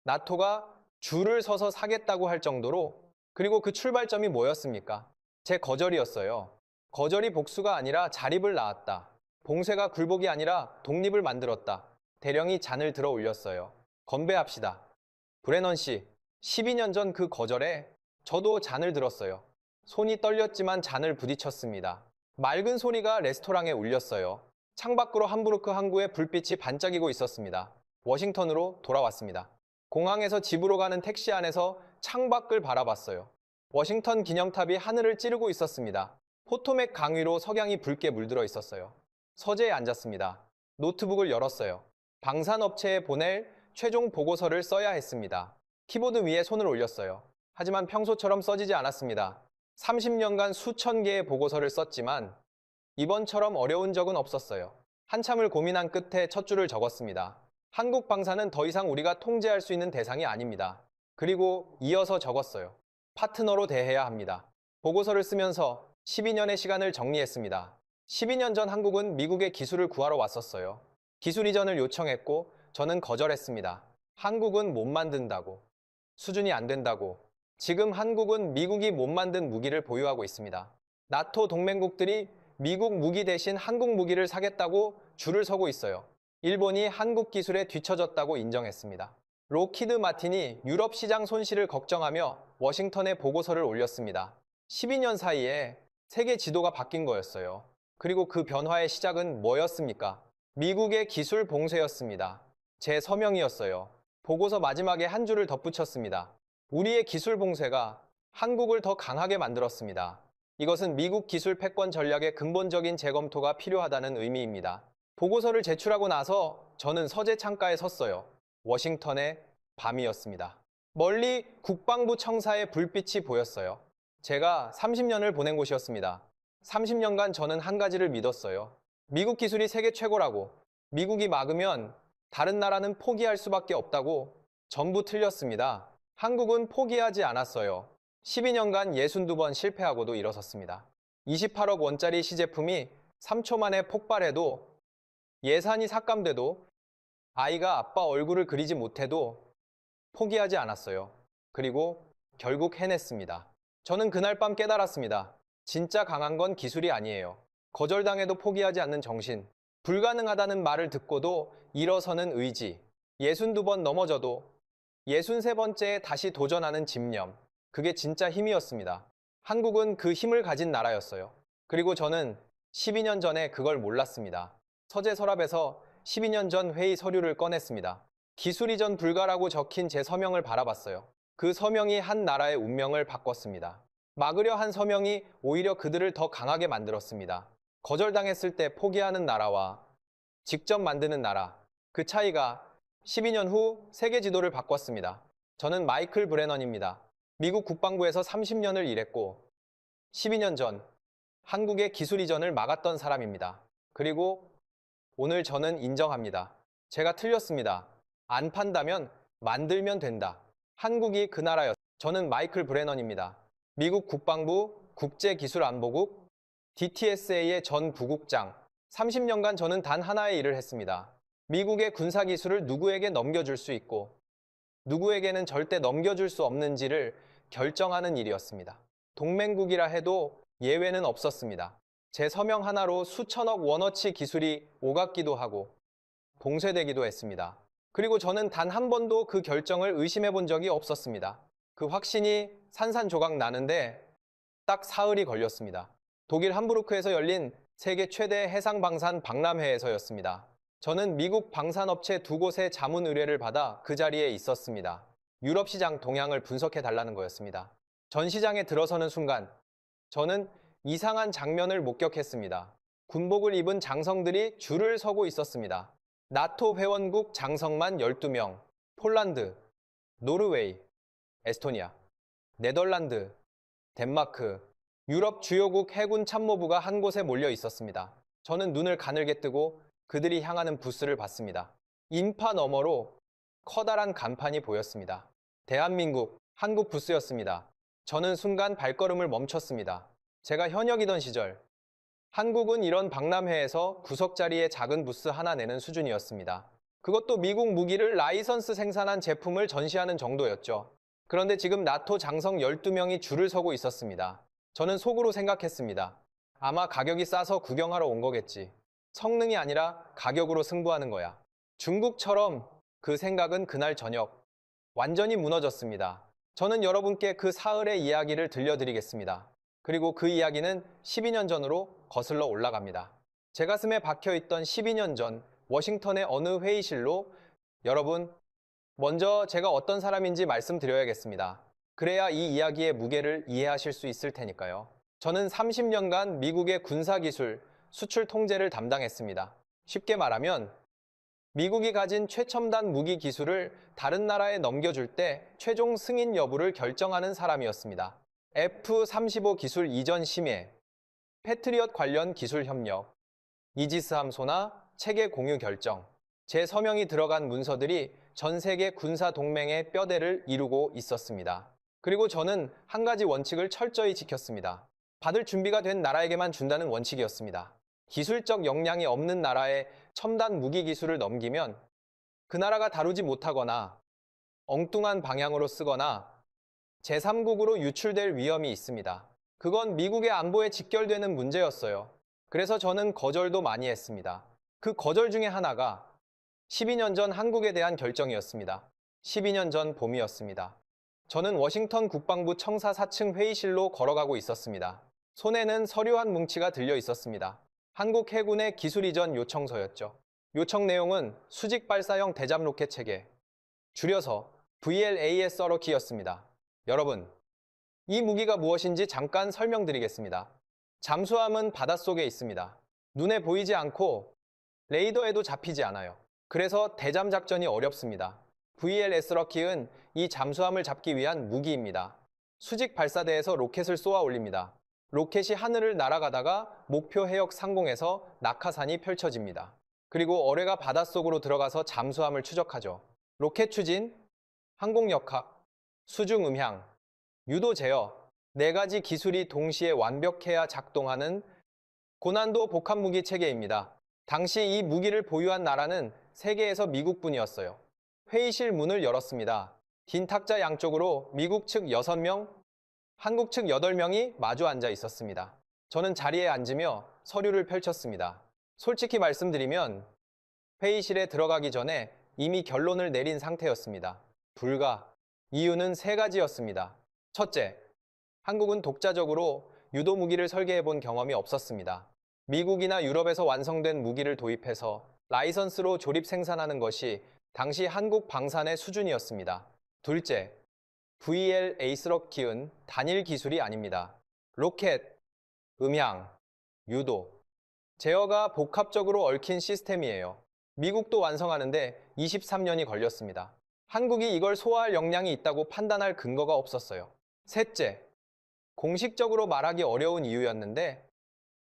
나토가 줄을 서서 사겠다고 할 정도로. 그리고 그 출발점이 뭐였습니까? 제 거절이었어요. 거절이 복수가 아니라 자립을 낳았다. 봉쇄가 굴복이 아니라 독립을 만들었다. 대령이 잔을 들어 올렸어요. 건배합시다. 브레넌 씨, 12년 전 그 거절에 저도 잔을 들었어요. 손이 떨렸지만 잔을 부딪혔습니다. 맑은 소리가 레스토랑에 울렸어요. 창밖으로 함부르크 항구의 불빛이 반짝이고 있었습니다. 워싱턴으로 돌아왔습니다. 공항에서 집으로 가는 택시 안에서 창밖을 바라봤어요. 워싱턴 기념탑이 하늘을 찌르고 있었습니다. 포토맥 강위로 석양이 붉게 물들어 있었어요. 서재에 앉았습니다. 노트북을 열었어요. 방산업체에 보낼 최종 보고서를 써야 했습니다. 키보드 위에 손을 올렸어요. 하지만 평소처럼 써지지 않았습니다. 30년간 수천 개의 보고서를 썼지만 이번처럼 어려운 적은 없었어요. 한참을 고민한 끝에 첫 줄을 적었습니다. 한국 방사는 더 이상 우리가 통제할 수 있는 대상이 아닙니다. 그리고 이어서 적었어요. 파트너로 대해야 합니다. 보고서를 쓰면서 12년의 시간을 정리했습니다. 12년 전 한국은 미국의 기술을 구하러 왔었어요. 기술 이전을 요청했고 저는 거절했습니다. 한국은 못 만든다고. 수준이 안 된다고. 지금 한국은 미국이 못 만든 무기를 보유하고 있습니다. 나토 동맹국들이 미국 무기 대신 한국 무기를 사겠다고 줄을 서고 있어요. 일본이 한국 기술에 뒤처졌다고 인정했습니다. 로키드 마틴이 유럽 시장 손실을 걱정하며 워싱턴에 보고서를 올렸습니다. 12년 사이에 세계 지도가 바뀐 거였어요. 그리고 그 변화의 시작은 뭐였습니까? 미국의 기술 봉쇄였습니다. 제 서명이었어요. 보고서 마지막에 한 줄을 덧붙였습니다. 우리의 기술 봉쇄가 한국을 더 강하게 만들었습니다. 이것은 미국 기술 패권 전략의 근본적인 재검토가 필요하다는 의미입니다. 보고서를 제출하고 나서 저는 서재 창가에 섰어요. 워싱턴의 밤이었습니다. 멀리 국방부 청사의 불빛이 보였어요. 제가 30년을 보낸 곳이었습니다. 30년간 저는 한 가지를 믿었어요. 미국 기술이 세계 최고라고. 미국이 막으면 다른 나라는 포기할 수밖에 없다고. 전부 틀렸습니다. 한국은 포기하지 않았어요. 12년간 62번 실패하고도 일어섰습니다. 28억 원짜리 시제품이 3초 만에 폭발해도, 예산이 삭감돼도, 아이가 아빠 얼굴을 그리지 못해도 포기하지 않았어요. 그리고 결국 해냈습니다. 저는 그날 밤 깨달았습니다. 진짜 강한 건 기술이 아니에요. 거절당해도 포기하지 않는 정신. 불가능하다는 말을 듣고도 일어서는 의지. 62번 넘어져도 63번째에 다시 도전하는 집념. 그게 진짜 힘이었습니다. 한국은 그 힘을 가진 나라였어요. 그리고 저는 12년 전에 그걸 몰랐습니다. 서재 서랍에서 12년 전 회의 서류를 꺼냈습니다. 기술 이전 불가라고 적힌 제 서명을 바라봤어요. 그 서명이 한 나라의 운명을 바꿨습니다. 막으려 한 서명이 오히려 그들을 더 강하게 만들었습니다. 거절당했을 때 포기하는 나라와 직접 만드는 나라, 그 차이가 12년 후 세계 지도를 바꿨습니다. 저는 마이클 브레넌입니다. 미국 국방부에서 30년을 일했고 12년 전 한국의 기술 이전을 막았던 사람입니다. 그리고 오늘 저는 인정합니다. 제가 틀렸습니다. 안 판다면 만들면 된다. 한국이 그 나라였습니다. 저는 마이클 브레넌입니다. 미국 국방부 국제기술안보국 DTSA의 전 부국장. 30년간 저는 단 하나의 일을 했습니다. 미국의 군사기술을 누구에게 넘겨줄 수 있고 누구에게는 절대 넘겨줄 수 없는지를 결정하는 일이었습니다. 동맹국이라 해도 예외는 없었습니다. 제 서명 하나로 수천억 원어치 기술이 오갔기도 하고 봉쇄되기도 했습니다. 그리고 저는 단 한 번도 그 결정을 의심해 본 적이 없었습니다. 그 확신이 산산조각 나는데 딱 사흘이 걸렸습니다. 독일 함부르크에서 열린 세계 최대 해상방산 박람회에서였습니다. 저는 미국 방산업체 두 곳의 자문 의뢰를 받아 그 자리에 있었습니다. 유럽 시장 동향을 분석해 달라는 거였습니다. 전 시장에 들어서는 순간 저는 이상한 장면을 목격했습니다. 군복을 입은 장성들이 줄을 서고 있었습니다. 나토 회원국 장성만 12명, 폴란드, 노르웨이, 에스토니아, 네덜란드, 덴마크, 유럽 주요국 해군 참모부가 한 곳에 몰려 있었습니다. 저는 눈을 가늘게 뜨고 그들이 향하는 부스를 봤습니다. 인파 너머로 커다란 간판이 보였습니다. 대한민국, 한국 부스였습니다. 저는 순간 발걸음을 멈췄습니다. 제가 현역이던 시절, 한국은 이런 박람회에서 구석자리에 작은 부스 하나 내는 수준이었습니다. 그것도 미국 무기를 라이선스 생산한 제품을 전시하는 정도였죠. 그런데 지금 나토 장성 12명이 줄을 서고 있었습니다. 저는 속으로 생각했습니다. 아마 가격이 싸서 구경하러 온 거겠지. 성능이 아니라 가격으로 승부하는 거야. 중국처럼. 그 생각은 그날 저녁 완전히 무너졌습니다. 저는 여러분께 그 사흘의 이야기를 들려드리겠습니다. 그리고 그 이야기는 12년 전으로 거슬러 올라갑니다. 제 가슴에 박혀있던 12년 전 워싱턴의 어느 회의실로. 여러분, 먼저 제가 어떤 사람인지 말씀드려야겠습니다. 그래야 이 이야기의 무게를 이해하실 수 있을 테니까요. 저는 30년간 미국의 군사기술, 수출 통제를 담당했습니다. 쉽게 말하면 미국이 가진 최첨단 무기 기술을 다른 나라에 넘겨줄 때 최종 승인 여부를 결정하는 사람이었습니다. F-35 기술 이전 심의, 패트리엇 관련 기술 협력, 이지스 함소나 체계 공유 결정, 제 서명이 들어간 문서들이 전 세계 군사 동맹의 뼈대를 이루고 있었습니다. 그리고 저는 한 가지 원칙을 철저히 지켰습니다. 받을 준비가 된 나라에게만 준다는 원칙이었습니다. 기술적 역량이 없는 나라에 첨단 무기 기술을 넘기면 그 나라가 다루지 못하거나 엉뚱한 방향으로 쓰거나 제3국으로 유출될 위험이 있습니다. 그건 미국의 안보에 직결되는 문제였어요. 그래서 저는 거절도 많이 했습니다. 그 거절 중에 하나가 12년 전 한국에 대한 결정이었습니다. 12년 전 봄이었습니다. 저는 워싱턴 국방부 청사 4층 회의실로 걸어가고 있었습니다. 손에는 서류 한 뭉치가 들려 있었습니다. 한국 해군의 기술 이전 요청서였죠. 요청 내용은 수직 발사형 대잠 로켓 체계, 줄여서 VLASRO키였습니다. 여러분, 이 무기가 무엇인지 잠깐 설명드리겠습니다. 잠수함은 바닷속에 있습니다. 눈에 보이지 않고 레이더에도 잡히지 않아요. 그래서 대잠 작전이 어렵습니다. VLS러키은 이 잠수함을 잡기 위한 무기입니다. 수직 발사대에서 로켓을 쏘아 올립니다. 로켓이 하늘을 날아가다가 목표 해역 상공에서 낙하산이 펼쳐집니다. 그리고 어뢰가 바닷속으로 들어가서 잠수함을 추적하죠. 로켓 추진, 항공역학, 수중 음향, 유도 제어, 네 가지 기술이 동시에 완벽해야 작동하는 고난도 복합 무기 체계입니다. 당시 이 무기를 보유한 나라는 세계에서 미국뿐이었어요. 회의실 문을 열었습니다. 긴 탁자 양쪽으로 미국 측 6명, 한국 측 8명이 마주 앉아 있었습니다. 저는 자리에 앉으며 서류를 펼쳤습니다. 솔직히 말씀드리면 회의실에 들어가기 전에 이미 결론을 내린 상태였습니다. 불가. 이유는 3가지였습니다. 첫째, 한국은 독자적으로 유도 무기를 설계해 본 경험이 없었습니다. 미국이나 유럽에서 완성된 무기를 도입해서 라이선스로 조립 생산하는 것이 당시 한국 방산의 수준이었습니다. 둘째, VLA스로 키운 단일 기술이 아닙니다. 로켓, 음향, 유도, 제어가 복합적으로 얽힌 시스템이에요. 미국도 완성하는데 23년이 걸렸습니다. 한국이 이걸 소화할 역량이 있다고 판단할 근거가 없었어요. 셋째, 공식적으로 말하기 어려운 이유였는데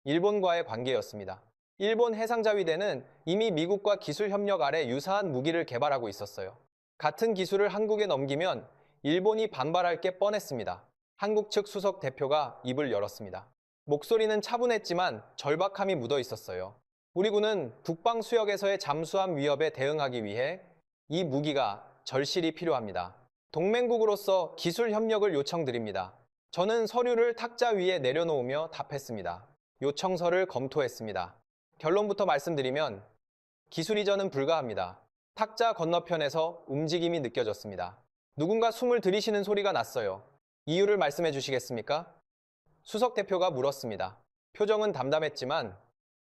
일본과의 관계였습니다. 일본 해상자위대는 이미 미국과 기술 협력 아래 유사한 무기를 개발하고 있었어요. 같은 기술을 한국에 넘기면 일본이 반발할 게 뻔했습니다. 한국 측 수석 대표가 입을 열었습니다. 목소리는 차분했지만 절박함이 묻어 있었어요. 우리 군은 북방 수역에서의 잠수함 위협에 대응하기 위해 이 무기가 절실히 필요합니다. 동맹국으로서 기술 협력을 요청드립니다. 저는 서류를 탁자 위에 내려놓으며 답했습니다. 요청서를 검토했습니다. 결론부터 말씀드리면 기술 이전은 불가합니다. 탁자 건너편에서 움직임이 느껴졌습니다. 누군가 숨을 들이쉬는 소리가 났어요. 이유를 말씀해 주시겠습니까? 수석 대표가 물었습니다. 표정은 담담했지만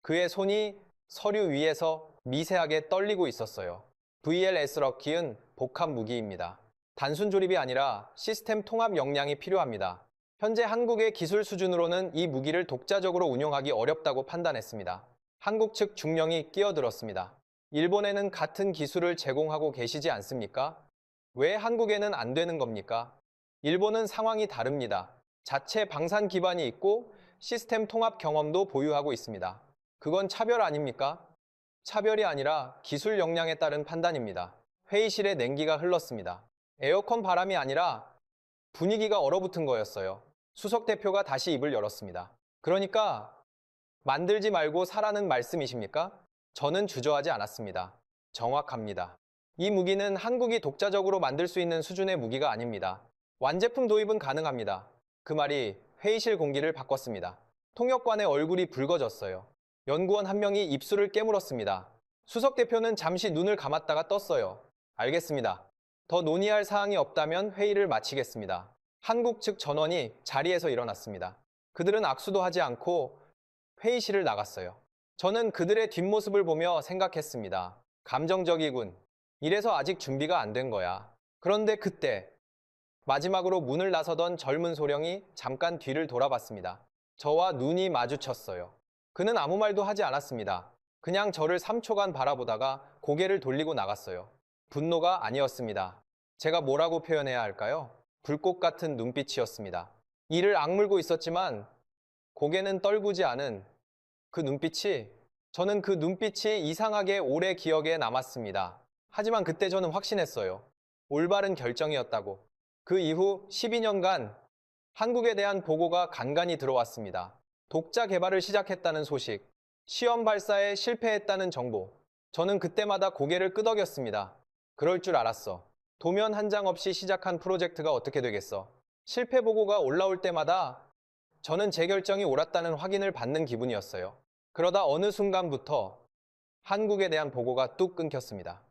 그의 손이 서류 위에서 미세하게 떨리고 있었어요. VLS러키은 복합 무기입니다. 단순 조립이 아니라 시스템 통합 역량이 필요합니다. 현재 한국의 기술 수준으로는 이 무기를 독자적으로 운용하기 어렵다고 판단했습니다. 한국 측 중령이 끼어들었습니다. 일본에는 같은 기술을 제공하고 계시지 않습니까? 왜 한국에는 안 되는 겁니까? 일본은 상황이 다릅니다. 자체 방산 기반이 있고 시스템 통합 경험도 보유하고 있습니다. 그건 차별 아닙니까? 차별이 아니라 기술 역량에 따른 판단입니다. 회의실에 냉기가 흘렀습니다. 에어컨 바람이 아니라 분위기가 얼어붙은 거였어요. 수석 대표가 다시 입을 열었습니다. 그러니까 만들지 말고 사라는 말씀이십니까? 저는 주저하지 않았습니다. 정확합니다. 이 무기는 한국이 독자적으로 만들 수 있는 수준의 무기가 아닙니다. 완제품 도입은 가능합니다. 그 말이 회의실 공기를 바꿨습니다. 통역관의 얼굴이 붉어졌어요. 연구원 한 명이 입술을 깨물었습니다. 수석 대표는 잠시 눈을 감았다가 떴어요. 알겠습니다. 더 논의할 사항이 없다면 회의를 마치겠습니다. 한국 측 전원이 자리에서 일어났습니다. 그들은 악수도 하지 않고 회의실을 나갔어요. 저는 그들의 뒷모습을 보며 생각했습니다. 감정적이군. 이래서 아직 준비가 안 된 거야. 그런데 그때 마지막으로 문을 나서던 젊은 소령이 잠깐 뒤를 돌아봤습니다. 저와 눈이 마주쳤어요. 그는 아무 말도 하지 않았습니다. 그냥 저를 3초간 바라보다가 고개를 돌리고 나갔어요. 분노가 아니었습니다. 제가 뭐라고 표현해야 할까요? 불꽃 같은 눈빛이었습니다. 이를 악물고 있었지만 고개는 떨구지 않은 그 눈빛이, 저는 그 눈빛이 이상하게 오래 기억에 남았습니다. 하지만 그때 저는 확신했어요. 올바른 결정이었다고. 그 이후 12년간 한국에 대한 보고가 간간히 들어왔습니다. 독자 개발을 시작했다는 소식, 시험 발사에 실패했다는 정보. 저는 그때마다 고개를 끄덕였습니다. 그럴 줄 알았어. 도면 한 장 없이 시작한 프로젝트가 어떻게 되겠어. 실패 보고가 올라올 때마다 저는 제 결정이 옳았다는 확인을 받는 기분이었어요. 그러다 어느 순간부터 한국에 대한 보고가 뚝 끊겼습니다.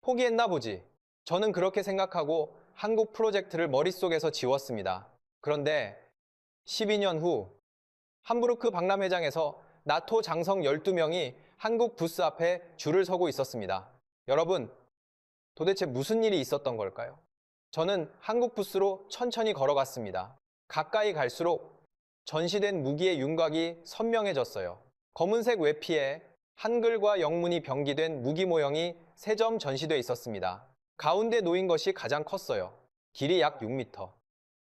포기했나 보지. 저는 그렇게 생각하고 한국 프로젝트를 머릿속에서 지웠습니다. 그런데 12년 후 함부르크 박람회장에서 나토 장성 12명이 한국 부스 앞에 줄을 서고 있었습니다. 여러분, 도대체 무슨 일이 있었던 걸까요? 저는 한국 부스로 천천히 걸어갔습니다. 가까이 갈수록 전시된 무기의 윤곽이 선명해졌어요. 검은색 외피에 한글과 영문이 병기된 무기 모형이 3점 전시돼 있었습니다. 가운데 놓인 것이 가장 컸어요. 길이 약 6m.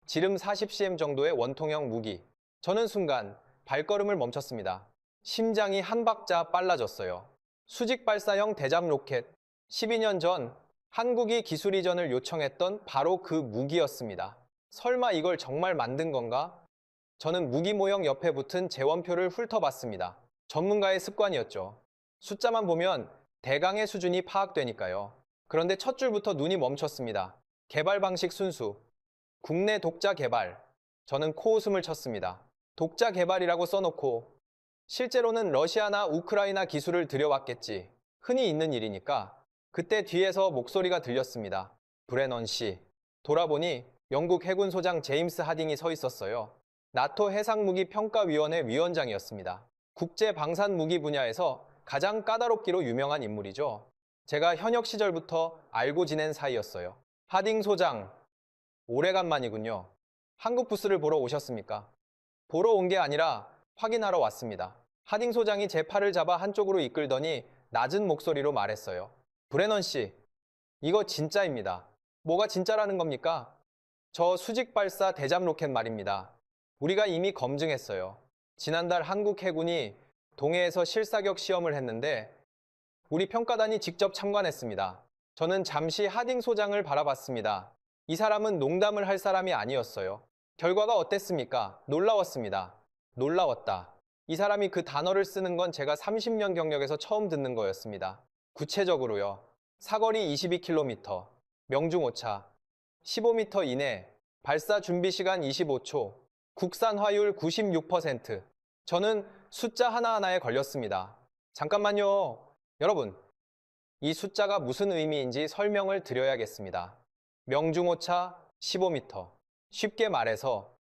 지름 40cm 정도의 원통형 무기. 저는 순간 발걸음을 멈췄습니다. 심장이 한 박자 빨라졌어요. 수직 발사형 대잠 로켓. 12년 전 한국이 기술 이전을 요청했던 바로 그 무기였습니다. 설마 이걸 정말 만든 건가? 저는 무기 모형 옆에 붙은 재원표를 훑어봤습니다. 전문가의 습관이었죠. 숫자만 보면 대강의 수준이 파악되니까요. 그런데 첫 줄부터 눈이 멈췄습니다. 개발 방식 순수. 국내 독자 개발. 저는 코웃음을 쳤습니다. 독자 개발이라고 써놓고 실제로는 러시아나 우크라이나 기술을 들여왔겠지. 흔히 있는 일이니까. 그때 뒤에서 목소리가 들렸습니다. 브레넌 씨. 돌아보니 영국 해군 소장 제임스 하딩이 서 있었어요. 나토 해상무기평가위원회 위원장이었습니다. 국제 방산 무기 분야에서 가장 까다롭기로 유명한 인물이죠. 제가 현역 시절부터 알고 지낸 사이였어요. 하딩 소장, 오래간만이군요. 한국 부스를 보러 오셨습니까? 보러 온 게 아니라 확인하러 왔습니다. 하딩 소장이 제 팔을 잡아 한쪽으로 이끌더니 낮은 목소리로 말했어요. 브레넌 씨, 이거 진짜입니다. 뭐가 진짜라는 겁니까? 저 수직 발사 대잠 로켓 말입니다. 우리가 이미 검증했어요. 지난달 한국 해군이 동해에서 실사격 시험을 했는데 우리 평가단이 직접 참관했습니다. 저는 잠시 하딩 소장을 바라봤습니다. 이 사람은 농담을 할 사람이 아니었어요. 결과가 어땠습니까? 놀라웠습니다. 놀라웠다. 이 사람이 그 단어를 쓰는 건 제가 30년 경력에서 처음 듣는 거였습니다. 구체적으로요. 사거리 22km, 명중 오차, 15m 이내, 발사 준비 시간 25초, 국산 화율 96%. 저는 숫자 하나하나에 걸렸습니다. 잠깐만요. 여러분, 이 숫자가 무슨 의미인지 설명을 드려야겠습니다. 명중오차 15m. 쉽게 말해서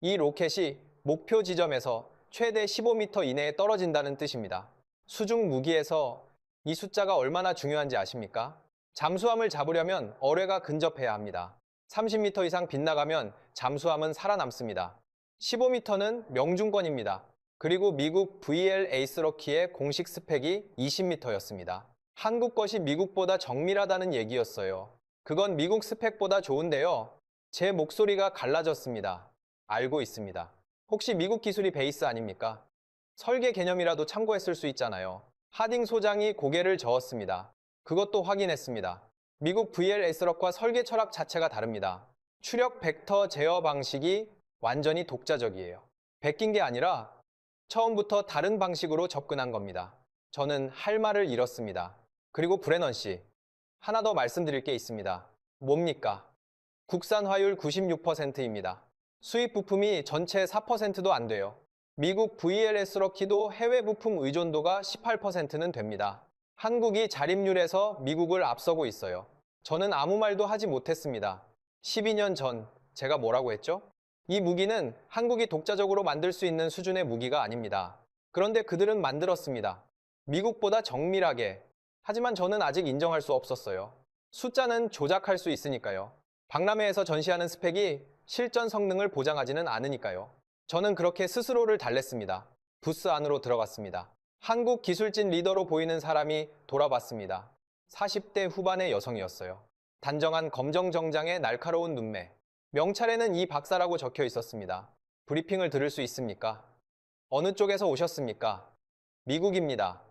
이 로켓이 목표 지점에서 최대 15m 이내에 떨어진다는 뜻입니다. 수중 무기에서 이 숫자가 얼마나 중요한지 아십니까? 잠수함을 잡으려면 어뢰가 근접해야 합니다. 30m 이상 빗나가면 잠수함은 살아남습니다. 15m는 명중권입니다. 그리고 미국 VL 에이스러키의 공식 스펙이 20m였습니다. 한국 것이 미국보다 정밀하다는 얘기였어요. 그건 미국 스펙보다 좋은데요. 제 목소리가 갈라졌습니다. 알고 있습니다. 혹시 미국 기술이 베이스 아닙니까? 설계 개념이라도 참고했을 수 있잖아요. 하딩 소장이 고개를 저었습니다. 그것도 확인했습니다. 미국 VLS럭과 설계 철학 자체가 다릅니다. 추력 벡터 제어 방식이 완전히 독자적이에요. 베낀 게 아니라 처음부터 다른 방식으로 접근한 겁니다. 저는 할 말을 잃었습니다. 그리고 브레넌 씨, 하나 더 말씀드릴 게 있습니다. 뭡니까? 국산 화율 96%입니다. 수입 부품이 전체 4%도 안 돼요. 미국 VLS 럭키도 해외 부품 의존도가 18%는 됩니다. 한국이 자립률에서 미국을 앞서고 있어요. 저는 아무 말도 하지 못했습니다. 12년 전 제가 뭐라고 했죠? 이 무기는 한국이 독자적으로 만들 수 있는 수준의 무기가 아닙니다. 그런데 그들은 만들었습니다. 미국보다 정밀하게. 하지만 저는 아직 인정할 수 없었어요. 숫자는 조작할 수 있으니까요. 박람회에서 전시하는 스펙이 실전 성능을 보장하지는 않으니까요. 저는 그렇게 스스로를 달랬습니다. 부스 안으로 들어갔습니다. 한국 기술진 리더로 보이는 사람이 돌아봤습니다. 40대 후반의 여성이었어요. 단정한 검정 정장에 날카로운 눈매. 명찰에는 이 박사라고 적혀 있었습니다. 브리핑을 들을 수 있습니까? 어느 쪽에서 오셨습니까? 미국입니다.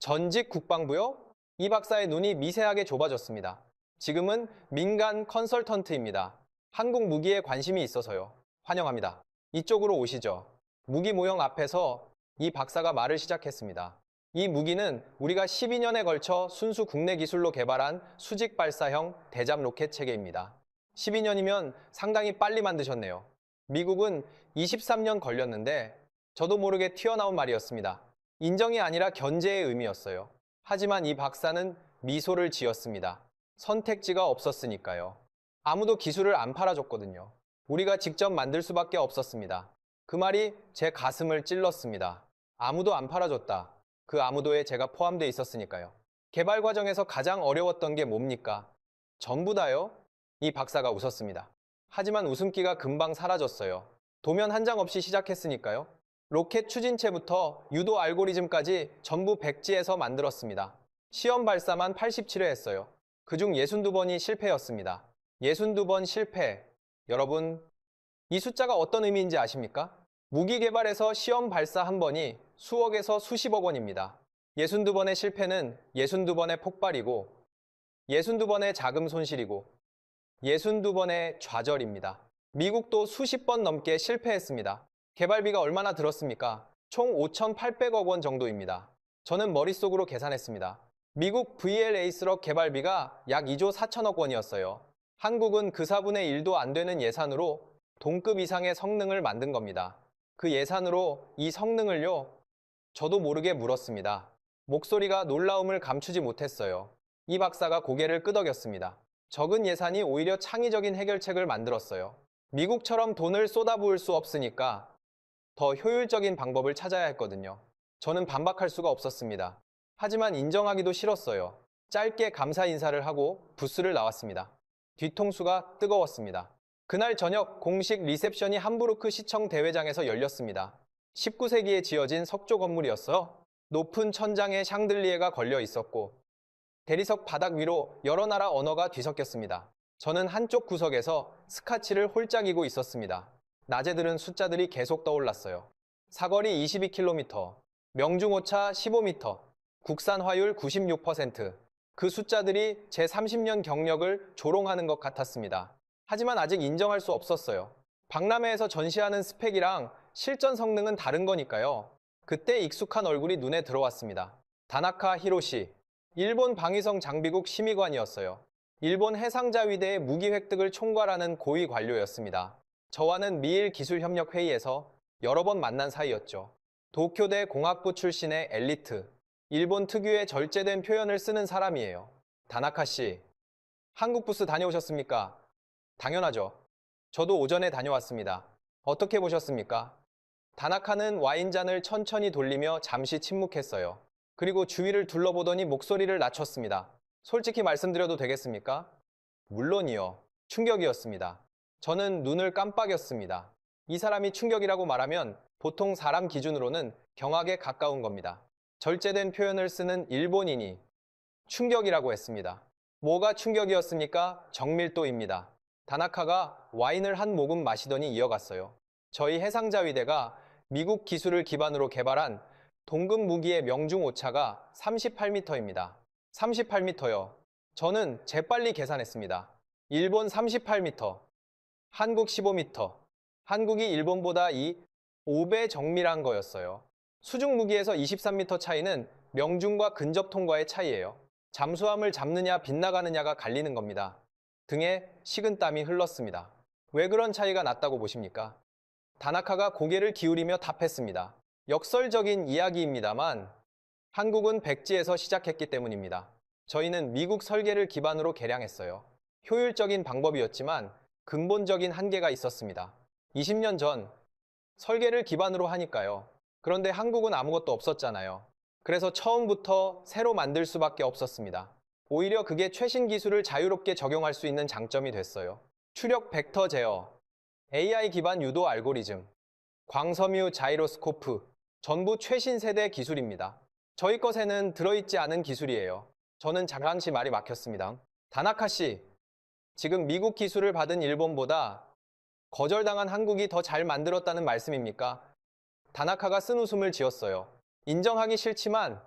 전직 국방부요? 이 박사의 눈이 미세하게 좁아졌습니다. 지금은 민간 컨설턴트입니다. 한국 무기에 관심이 있어서요. 환영합니다. 이쪽으로 오시죠. 무기 모형 앞에서 이 박사가 말을 시작했습니다. 이 무기는 우리가 12년에 걸쳐 순수 국내 기술로 개발한 수직 발사형 대잠 로켓 체계입니다. 12년이면 상당히 빨리 만드셨네요. 미국은 23년 걸렸는데 저도 모르게 튀어나온 말이었습니다. 인정이 아니라 견제의 의미였어요. 하지만 이 박사는 미소를 지었습니다. 선택지가 없었으니까요. 아무도 기술을 안 팔아줬거든요. 우리가 직접 만들 수밖에 없었습니다. 그 말이 제 가슴을 찔렀습니다. 아무도 안 팔아줬다. 그 아무도에 제가 포함되어 있었으니까요. 개발 과정에서 가장 어려웠던 게 뭡니까? 전부 다요? 이 박사가 웃었습니다. 하지만 웃음기가 금방 사라졌어요. 도면 한 장 없이 시작했으니까요. 로켓 추진체부터 유도 알고리즘까지 전부 백지에서 만들었습니다. 시험 발사만 87회 했어요. 그중 62번이 실패였습니다. 62번 실패. 여러분, 이 숫자가 어떤 의미인지 아십니까? 무기 개발에서 시험 발사 한 번이 수억에서 수십억 원입니다. 62번의 실패는 62번의 폭발이고 62번의 자금 손실이고 62번의 좌절입니다. 미국도 수십 번 넘게 실패했습니다. 개발비가 얼마나 들었습니까? 총 5,800억 원 정도입니다. 저는 머릿속으로 계산했습니다. 미국 VL 에이스럭 개발비가 약 2조 4천억 원이었어요. 한국은 그 4분의 1도 안 되는 예산으로 동급 이상의 성능을 만든 겁니다. 그 예산으로 이 성능을요? 저도 모르게 물었습니다. 목소리가 놀라움을 감추지 못했어요. 이 박사가 고개를 끄덕였습니다. 적은 예산이 오히려 창의적인 해결책을 만들었어요. 미국처럼 돈을 쏟아부을 수 없으니까 더 효율적인 방법을 찾아야 했거든요. 저는 반박할 수가 없었습니다. 하지만 인정하기도 싫었어요. 짧게 감사 인사를 하고 부스를 나왔습니다. 뒤통수가 뜨거웠습니다. 그날 저녁 공식 리셉션이 함부르크 시청 대회장에서 열렸습니다. 19세기에 지어진 석조 건물이었어. 높은 천장에 샹들리에가 걸려 있었고 대리석 바닥 위로 여러 나라 언어가 뒤섞였습니다. 저는 한쪽 구석에서 스카치를 홀짝이고 있었습니다. 낮에 들은 숫자들이 계속 떠올랐어요. 사거리 22km, 명중오차 15m, 국산 화율 96%. 그 숫자들이 제 30년 경력을 조롱하는 것 같았습니다. 하지만 아직 인정할 수 없었어요. 박람회에서 전시하는 스펙이랑 실전 성능은 다른 거니까요. 그때 익숙한 얼굴이 눈에 들어왔습니다. 다나카 히로시, 일본 방위성 장비국 심의관이었어요. 일본 해상자위대의 무기 획득을 총괄하는 고위 관료였습니다. 저와는 미일 기술협력회의에서 여러 번 만난 사이였죠. 도쿄대 공학부 출신의 엘리트, 일본 특유의 절제된 표현을 쓰는 사람이에요. 다나카 씨, 한국 부스 다녀오셨습니까? 당연하죠. 저도 오전에 다녀왔습니다. 어떻게 보셨습니까? 다나카는 와인잔을 천천히 돌리며 잠시 침묵했어요. 그리고 주위를 둘러보더니 목소리를 낮췄습니다. 솔직히 말씀드려도 되겠습니까? 물론이요. 충격이었습니다. 저는 눈을 깜빡였습니다. 이 사람이 충격이라고 말하면 보통 사람 기준으로는 경악에 가까운 겁니다. 절제된 표현을 쓰는 일본인이 충격이라고 했습니다. 뭐가 충격이었습니까? 정밀도입니다. 다나카가 와인을 한 모금 마시더니 이어갔어요. 저희 해상자위대가 미국 기술을 기반으로 개발한 동급 무기의 명중 오차가 38m입니다. 38m요. 저는 재빨리 계산했습니다. 일본 38m, 한국 15m. 한국이 일본보다 5배 정밀한 거였어요. 수중 무기에서 23m 차이는 명중과 근접 통과의 차이예요. 잠수함을 잡느냐 빗나가느냐가 갈리는 겁니다. 등에 식은땀이 흘렀습니다. 왜 그런 차이가 났다고 보십니까? 다나카가 고개를 기울이며 답했습니다. 역설적인 이야기입니다만 한국은 백지에서 시작했기 때문입니다. 저희는 미국 설계를 기반으로 개량했어요. 효율적인 방법이었지만 근본적인 한계가 있었습니다. 20년 전 설계를 기반으로 하니까요. 그런데 한국은 아무것도 없었잖아요. 그래서 처음부터 새로 만들 수밖에 없었습니다. 오히려 그게 최신 기술을 자유롭게 적용할 수 있는 장점이 됐어요. 추력 벡터 제어, AI 기반 유도 알고리즘, 광섬유 자이로스코프, 전부 최신 세대 기술입니다. 저희 것에는 들어있지 않은 기술이에요. 저는 잠시 말이 막혔습니다. 다나카 씨, 지금 미국 기술을 받은 일본보다 거절당한 한국이 더 잘 만들었다는 말씀입니까? 다나카가 쓴 웃음을 지었어요. 인정하기 싫지만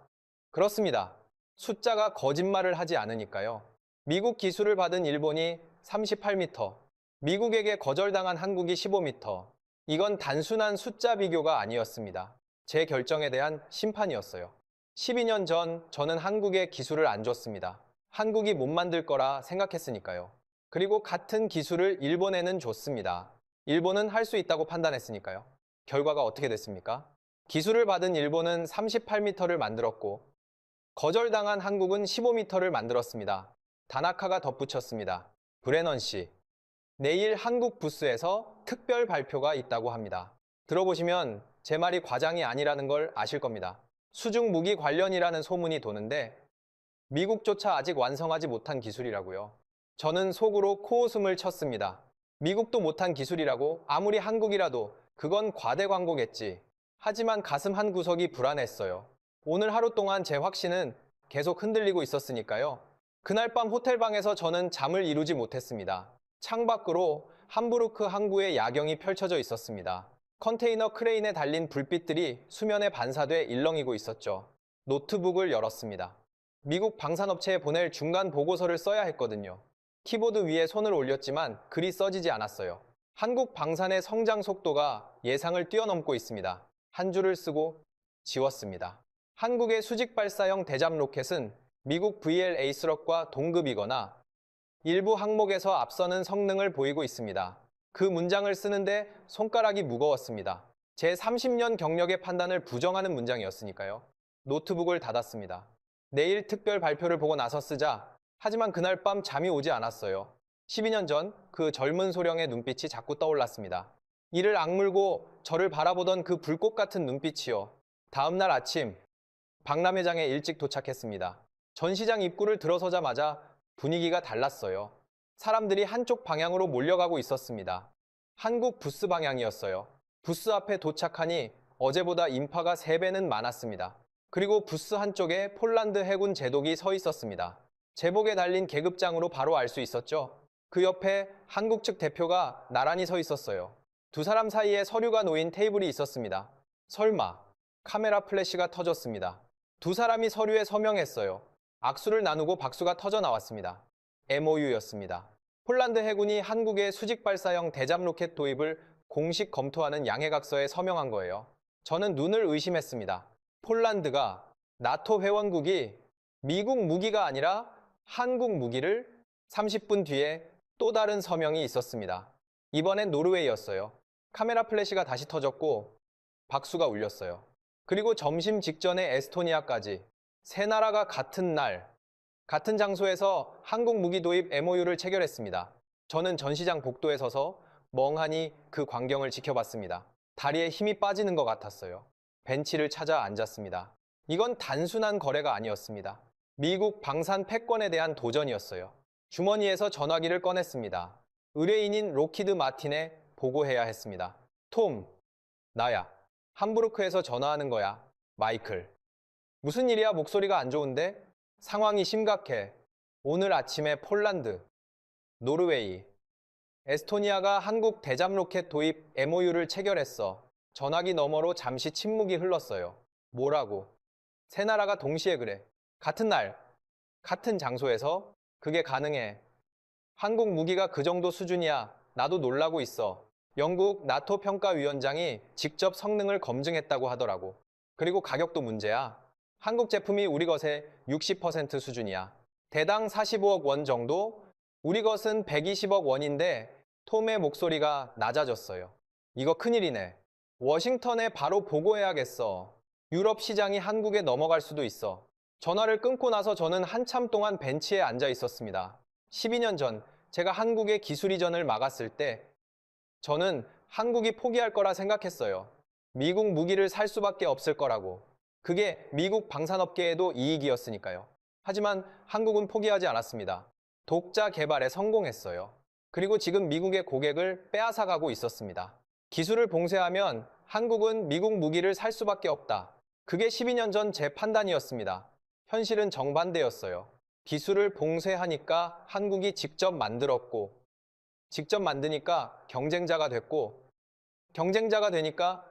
그렇습니다. 숫자가 거짓말을 하지 않으니까요. 미국 기술을 받은 일본이 38m, 미국에게 거절당한 한국이 15m. 이건 단순한 숫자 비교가 아니었습니다. 제 결정에 대한 심판이었어요. 12년 전 저는 한국에 기술을 안 줬습니다. 한국이 못 만들 거라 생각했으니까요. 그리고 같은 기술을 일본에는 줬습니다. 일본은 할 수 있다고 판단했으니까요. 결과가 어떻게 됐습니까? 기술을 받은 일본은 38m를 만들었고 거절당한 한국은 15m를 만들었습니다. 다나카가 덧붙였습니다. 브레넌 씨, 내일 한국 부스에서 특별 발표가 있다고 합니다. 들어보시면 제 말이 과장이 아니라는 걸 아실 겁니다. 수중 무기 관련이라는 소문이 도는데 미국조차 아직 완성하지 못한 기술이라고요. 저는 속으로 코웃음을 쳤습니다. 미국도 못한 기술이라고 아무리 한국이라도 그건 과대 광고겠지. 하지만 가슴 한 구석이 불안했어요. 오늘 하루 동안 제 확신은 계속 흔들리고 있었으니까요. 그날 밤 호텔방에서 저는 잠을 이루지 못했습니다. 창밖으로 함부르크 항구의 야경이 펼쳐져 있었습니다. 컨테이너 크레인에 달린 불빛들이 수면에 반사돼 일렁이고 있었죠. 노트북을 열었습니다. 미국 방산업체에 보낼 중간 보고서를 써야 했거든요. 키보드 위에 손을 올렸지만 글이 써지지 않았어요. 한국 방산의 성장 속도가 예상을 뛰어넘고 있습니다. 한 줄을 쓰고 지웠습니다. 한국의 수직 발사형 대잠 로켓은 미국 VLA-3과 동급이거나 일부 항목에서 앞서는 성능을 보이고 있습니다. 그 문장을 쓰는데 손가락이 무거웠습니다. 제 30년 경력의 판단을 부정하는 문장이었으니까요. 노트북을 닫았습니다. 내일 특별 발표를 보고 나서 쓰자. 하지만 그날 밤 잠이 오지 않았어요. 12년 전 그 젊은 소령의 눈빛이 자꾸 떠올랐습니다. 이를 악물고 저를 바라보던 그 불꽃 같은 눈빛이요. 다음 날 아침 박람회장에 일찍 도착했습니다. 전시장 입구를 들어서자마자 분위기가 달랐어요. 사람들이 한쪽 방향으로 몰려가고 있었습니다. 한국 부스 방향이었어요. 부스 앞에 도착하니 어제보다 인파가 3배는 많았습니다. 그리고 부스 한쪽에 폴란드 해군 제독이 서 있었습니다. 제복에 달린 계급장으로 바로 알 수 있었죠. 그 옆에 한국 측 대표가 나란히 서 있었어요. 두 사람 사이에 서류가 놓인 테이블이 있었습니다. 설마 카메라 플래시가 터졌습니다. 두 사람이 서류에 서명했어요. 악수를 나누고 박수가 터져 나왔습니다. MOU였습니다. 폴란드 해군이 한국의 수직 발사형 대잠 로켓 도입을 공식 검토하는 양해각서에 서명한 거예요. 저는 눈을 의심했습니다. 폴란드가 나토 회원국이 미국 무기가 아니라 한국 무기를 30분 뒤에 또 다른 서명이 있었습니다. 이번엔 노르웨이였어요. 카메라 플래시가 다시 터졌고 박수가 울렸어요. 그리고 점심 직전에 에스토니아까지 세 나라가 같은 날, 같은 장소에서 한국 무기 도입 MOU를 체결했습니다. 저는 전시장 복도에 서서 멍하니 그 광경을 지켜봤습니다. 다리에 힘이 빠지는 것 같았어요. 벤치를 찾아 앉았습니다. 이건 단순한 거래가 아니었습니다. 미국 방산 패권에 대한 도전이었어요. 주머니에서 전화기를 꺼냈습니다. 의뢰인인 로키드 마틴에 보고해야 했습니다. 톰, 나야. 함부르크에서 전화하는 거야. 마이클. 무슨 일이야? 목소리가 안 좋은데? 상황이 심각해. 오늘 아침에 폴란드, 노르웨이, 에스토니아가 한국 대잠 로켓 도입 MOU를 체결했어. 전화기 너머로 잠시 침묵이 흘렀어요. 뭐라고? 세 나라가 동시에 그래. 같은 날, 같은 장소에서 그게 가능해. 한국 무기가 그 정도 수준이야. 나도 놀라고 있어. 영국 나토 평가위원장이 직접 성능을 검증했다고 하더라고. 그리고 가격도 문제야. 한국 제품이 우리 것의 60% 수준이야. 대당 45억 원 정도? 우리 것은 120억 원인데 톰의 목소리가 낮아졌어요. 이거 큰일이네. 워싱턴에 바로 보고해야겠어. 유럽 시장이 한국에 넘어갈 수도 있어. 전화를 끊고 나서 저는 한참 동안 벤치에 앉아 있었습니다. 12년 전 제가 한국의 기술 이전을 막았을 때 저는 한국이 포기할 거라 생각했어요. 미국 무기를 살 수밖에 없을 거라고. 그게 미국 방산업계에도 이익이었으니까요. 하지만 한국은 포기하지 않았습니다. 독자 개발에 성공했어요. 그리고 지금 미국의 고객을 빼앗아가고 있었습니다. 기술을 봉쇄하면 한국은 미국 무기를 살 수밖에 없다. 그게 12년 전 제 판단이었습니다. 현실은 정반대였어요. 기술을 봉쇄하니까 한국이 직접 만들었고, 직접 만드니까 경쟁자가 됐고, 경쟁자가 되니까